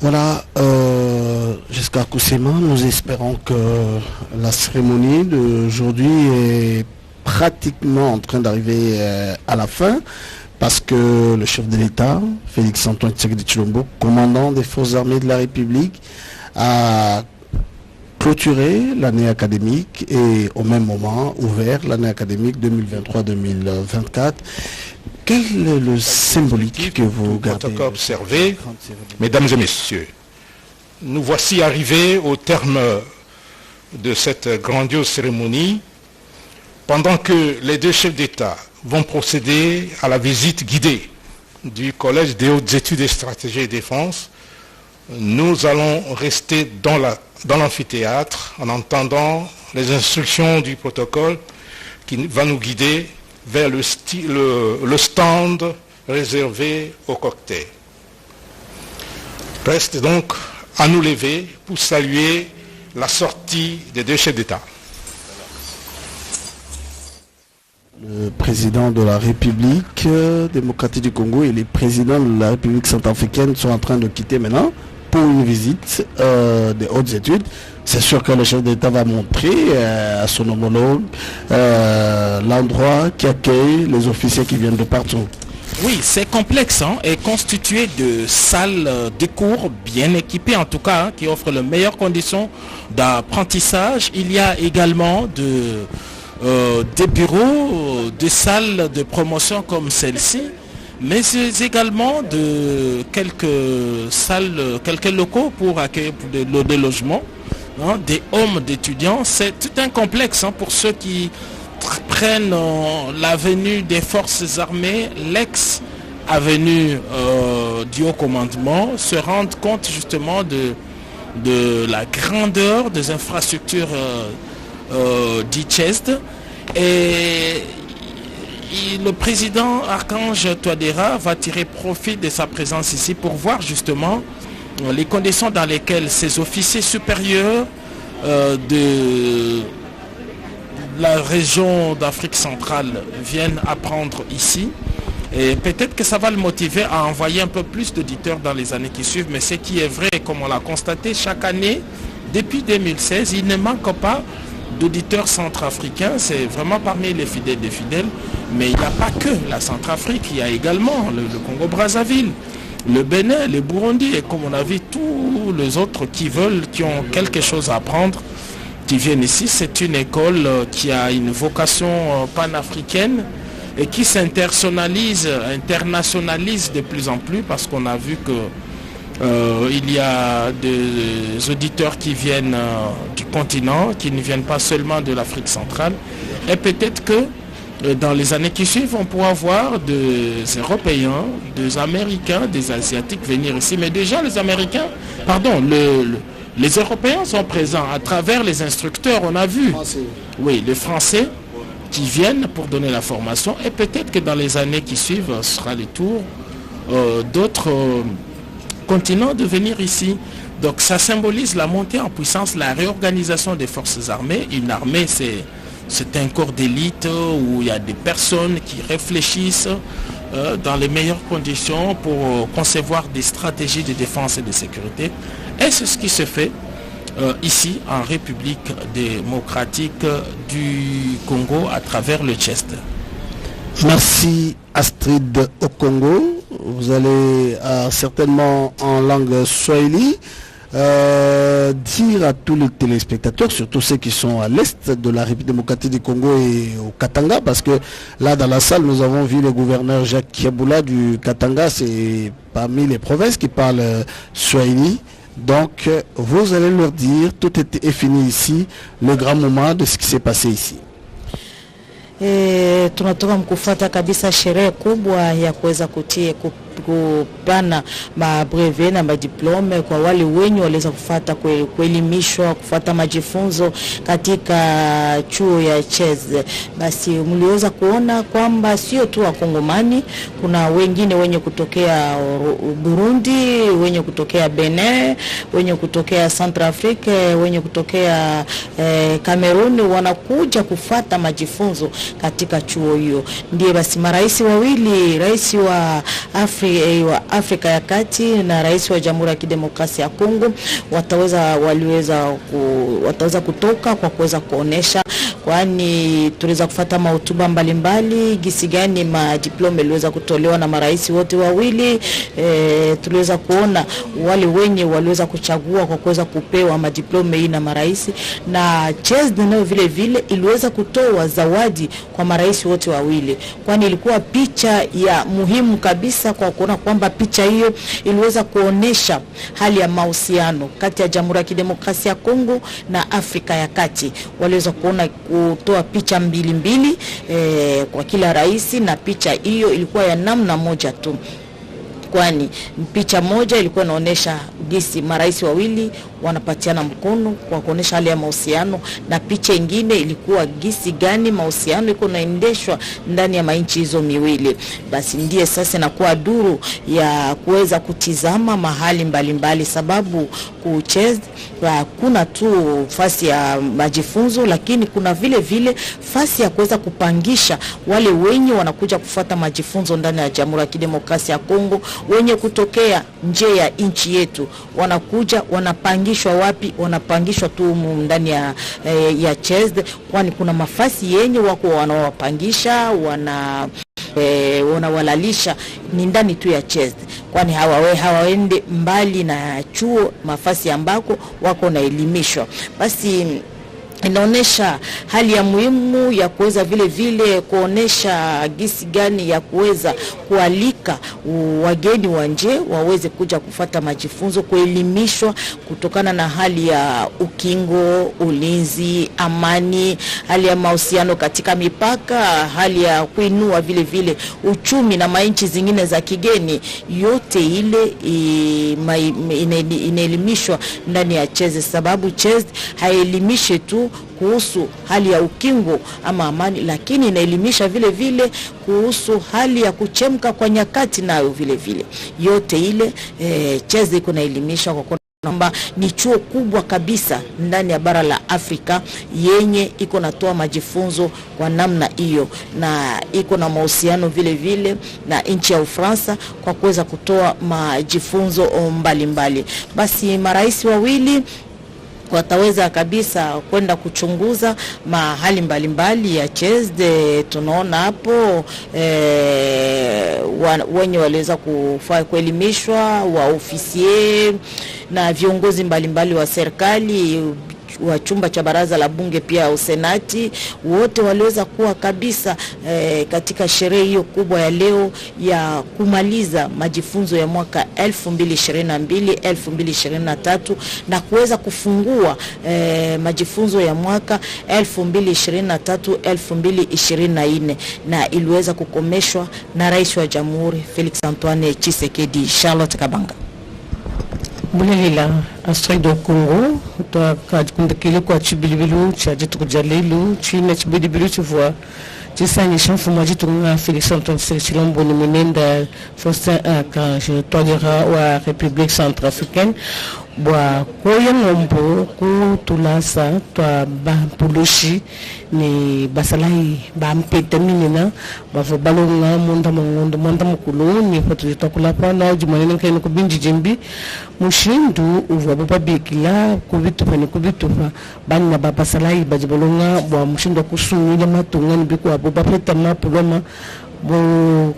voilà, jusqu'à Koussema, nous espérons que la cérémonie d'aujourd'hui est pratiquement en train d'arriver à la fin, parce que le chef de l'État, Félix Antoine Tshisekedi Tshilombo, commandant des forces armées de la République, a clôturé l'année académique et au même moment ouvert l'année académique 2023-2024. Quel est le symbolique que vous gardez observé, mesdames et messieurs, nous voici arrivés au terme de cette grandiose cérémonie, pendant que les deux chefs d'État vont procéder à la visite guidée du Collège des hautes études et stratégies de défense. Nous allons rester dans l'amphithéâtre en entendant les instructions du protocole qui va nous guider vers le stand réservée aux cocktails. Reste donc à nous lever pour saluer la sortie des deux chefs d'État. Le président de la République démocratique du Congo et les présidents de la République centrafricaine sont en train de quitter maintenant pour une visite des hautes études. C'est sûr que le chef d'État va montrer à son homologue l'endroit qui accueille les officiers qui viennent de partout. Oui, c'est complexe et constitué de salles de cours bien équipées en tout cas, qui offrent les meilleures conditions d'apprentissage. Il y a également des bureaux, des salles de promotion comme celle-ci, mais également de quelques salles, quelques locaux pour accueillir des logements, des homes d'étudiants. C'est tout un complexe pour ceux qui prennent l'avenue des forces armées, l'ex-avenue du haut commandement, se rendent compte justement de la grandeur des infrastructures d'Itchest. Et le président Archange Touadéra va tirer profit de sa présence ici pour voir justement les conditions dans lesquelles ces officiers supérieurs de la région d'Afrique centrale viennent apprendre ici. Et peut-être que ça va le motiver à envoyer un peu plus d'auditeurs dans les années qui suivent. Mais ce qui est vrai, comme on l'a constaté chaque année, depuis 2016, il ne manque pas d'auditeurs centrafricains. C'est vraiment parmi les fidèles des fidèles. Mais il n'y a pas que la Centrafrique, il y a également le Congo-Brazzaville, le Bénin, le Burundi, et comme on a vu tous les autres qui ont quelque chose à apprendre, qui viennent ici. C'est une école qui a une vocation panafricaine et qui internationalise de plus en plus, parce qu'on a vu que il y a des auditeurs qui viennent du continent, qui ne viennent pas seulement de l'Afrique centrale. Et peut-être que dans les années qui suivent, on pourra voir des Européens, des Américains, des Asiatiques venir ici. Mais déjà les Européens sont présents à travers les instructeurs, on a vu. Oui, les Français qui viennent pour donner la formation. Et peut-être que dans les années qui suivent, ce sera le tour d'autres continents de venir ici. Donc ça symbolise la montée en puissance, la réorganisation des forces armées. Une armée, c'est un corps d'élite où il y a des personnes qui réfléchissent dans les meilleures conditions pour concevoir des stratégies de défense et de sécurité. Et c'est ce qui se fait ici en République démocratique du Congo à travers le Tchest. Merci Astrid au Congo. Vous allez certainement en langue swahili dire à tous les téléspectateurs, surtout ceux qui sont à l'est de la République démocratique du Congo et au Katanga, parce que là dans la salle nous avons vu le gouverneur Jacques Kiaboula du Katanga, c'est parmi les provinces qui parlent swahili. Donc vous allez leur dire, tout est fini ici, le grand moment de ce qui s'est passé ici. Tunatoka mkufuata kabisa sherehe kubwa ya kuweza kupana mabreve na madiplome kwa wale wenye waliweza kufuata kuelimishwa, kufuata majifunzo katika chuo ya Chez. Basi mliweza kuona kwamba sio tu Wakongomani, kuna wengine wenye kutokea Burundi, wenye kutokea Benin, wenye kutokea Centrafrique, wenye kutokea Cameroon, wanakuja kufuata majifunzo katika chuo hiyo. Ndiye basi marais wawili, rais wa Afrika ya Kati na rais wa Jamhuri ya Kidemokrasia ya Kongo wataweza kutoka kwa kuweza kuonesha, kwani tuliweza kufuata mahotuba mbalimbali gisi gani madiplome iliweza kutolewa na marais wote wawili. Tuliweza kuona wale wenye waliweza kuchagua kwa kuweza kupewa madiplome hii na marais, na Chez nayo vile vile iliweza kutoa zawadi kwa marais wote wawili, kwani ilikuwa picha ya muhimu kabisa kwa kuona kwamba picha hiyo iliweza kuonesha hali ya mahusiano kati ya Jamhuri ya Kidemokrasia ya Kongo na Afrika ya Kati. Waliweza kutoa picha mbili kwa kila rais, na picha hiyo ilikuwa ya namna moja tu. kwani picha moja ilikuwa inaonyesha gisi marais wawili wanapatiana mkono kwa kuonesha hali ya mahusiano, na picha ingine ilikuwa gisi gani mahusiano iko naendeshwa ndani ya mainchi hizo miwili. Basi ndiye sasa inakuwa duru ya kuweza kutizama mahali mbalimbali, sababu kucheza kuna tu fasi ya majifunzo, lakini kuna vile vile fasi ya kuweza kupangisha wale wenye wanakuja kufuata majifunzo ndani ya Jamhuri ya Kidemokrasia ya Kongo, wenye kutokea nje ya nchi yetu wanakuja wanapangishwa wapi? Wanapangishwa tu ndani ya CHESD, kwani kuna mafasi yenye wako wanawapangisha wanawalalisha ni ndani tu ya CHESD, kwani hawaende mbali na chuo, mafasi ambako wako naelimishwa. Basi inaonesha hali ya muhimu ya kuweza vile vile kuonesha gisi gani ya kuweza kualika wageni wa nje waweze kuja kufata majifunzo, kuelimishwa kutokana na hali ya ukingo, ulinzi, amani, hali ya mahusiano katika mipaka, hali ya kuinua vile vile uchumi na mainchi zingine za kigeni. Yote ile inaelimishwa ndani ya CHESD, sababu CHESD haelimishe tu kuhusu hali ya ukingo ama amani, lakini inaelimisha vile vile kuhusu hali ya kuchemka kwa nyakati, nayo vile vile yote ile CHESD iko naelimisha kwa kwamba ni chuo kubwa kabisa ndani ya bara la Afrika yenye iko natoa majifunzo kwa namna hiyo, na iko na mahusiano vile vile na nchi ya Ufaransa kwa kuweza kutoa majifunzo mbalimbali. Basi marais wawili wataweza kabisa kwenda kuchunguza mahali mbalimbali ya CHESD. Tunaona hapo wenye waliweza kuelimishwa wa ofisier na viongozi mbalimbali wa serikali, wa chumba cha baraza la bunge pia usenati, wote waliweza kuwa kabisa katika sherehe hiyo kubwa ya leo ya kumaliza majifunzo ya mwaka 2022-2023 na kuweza kufungua majifunzo ya mwaka 2023-2024, na iliweza kukomeshwa na Rais wa Jamhuri Felix Antoine Tshisekedi. Charlotte Kabanga. Bulelila Astrid do Congo to kundekile kwa chibilibilu cha jitu kujalilu china chibilibilu chivwa chisanye shanfu majitu nga Felix Antoine Tshisekedi ni mwenenda Faustin Archange Touadéra wa République Centrafricaine bwa koya ngombo kutulasa twa bampulushi ni basalai bampeta minina bavobalonga munda mongondo munda mukulu ni patulita kulapa na ujumanene nkene kubinji jimbi mushindu uva bababikila kubitupa bana babasalai bajibolonga bwa mushindu kusumila matunga nibiko abo bapeta mapuloma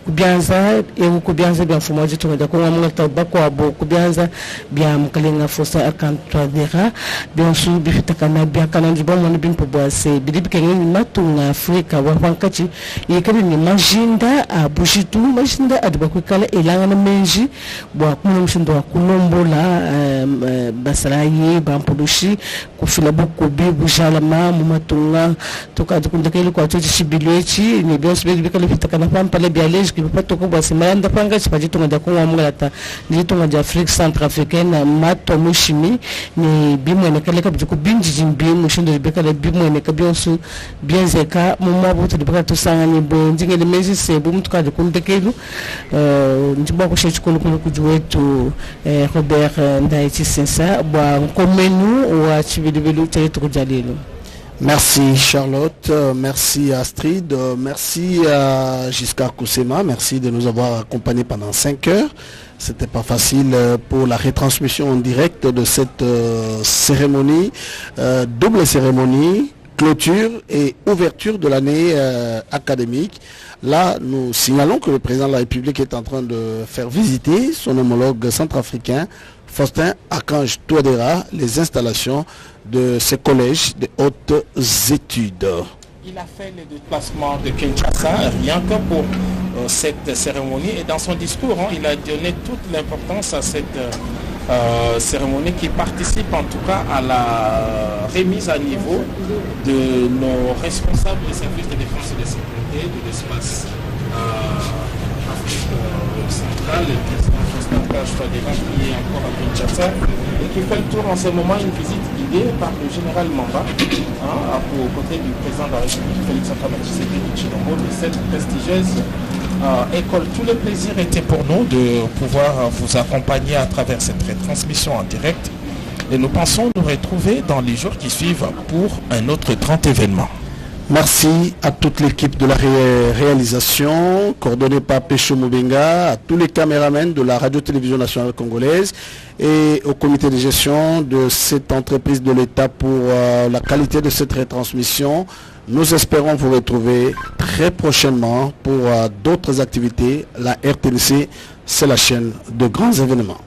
kubianza kubianza bya mfumo wetu tunataka kwa mwaka bako abo kubianza bya mkalenga fosa akantwadera bya su bifitaka na bya kanandi bomo ni bimpo bwase bidibike ni matunga Afrika wa wankachi yekani ni majinda abushitu majinda adibakukala elanga na menji bwa kuma mshindo wa kulombola basalaye bampulushi kufila buku bibu jalama mu matunga tukadukundaka ile kwa tuti shibilwechi ni bya su bidibika fitaka na pale bialeji kipato kubwa simanda panga chipajitunga ja kwa mwalata nitunga ja Afrique Centrafricaine mato mushimi ni bimwe ne kale kabiju kubinji jimbi mushindo libeka le bimwe ne kabionsu bienzeka mumabuto libeka tusanga ni bonjinge le meji sebu mtuka de kundekelu njimba ko shechikolo kujuwetu Robert Ndaiti Sensa bwa komenu wa chibilibilu tetu kujalilo. Merci Charlotte, merci Astrid, merci à Giscard Koussema, merci de nous avoir accompagnés pendant 5 heures. C'était pas facile pour la retransmission en direct de cette cérémonie, double cérémonie, clôture et ouverture de l'année académique. Là, nous signalons que le président de la République est en train de faire visiter son homologue centrafricain, Faustin Archange Touadéra, les installations de ces collèges de hautes études. Il a fait le déplacement de Kinshasa rien que pour cette cérémonie, et dans son discours, il a donné toute l'importance à cette cérémonie qui participe en tout cas à la remise à niveau de nos responsables des services de défense et de sécurité de l'espace Afrique centrale. Constantin Touadéra qui est encore à Kinshasa et qui fait le tour en ce moment, une visite guidée par le général Mamba, aux côtés du président de la République, Félix-Antoine Tshisekedi-Tshilombo, de cette prestigieuse école. Tout le plaisir était pour nous de pouvoir vous accompagner à travers cette retransmission en direct et nous pensons nous retrouver dans les jours qui suivent pour un autre grand événement. Merci à toute l'équipe de la réalisation, coordonnée par Pécho Moubenga, à tous les caméramans de la Radio-Télévision Nationale Congolaise et au comité de gestion de cette entreprise de l'État pour la qualité de cette retransmission. Nous espérons vous retrouver très prochainement pour d'autres activités. La RTNC, c'est la chaîne de grands événements.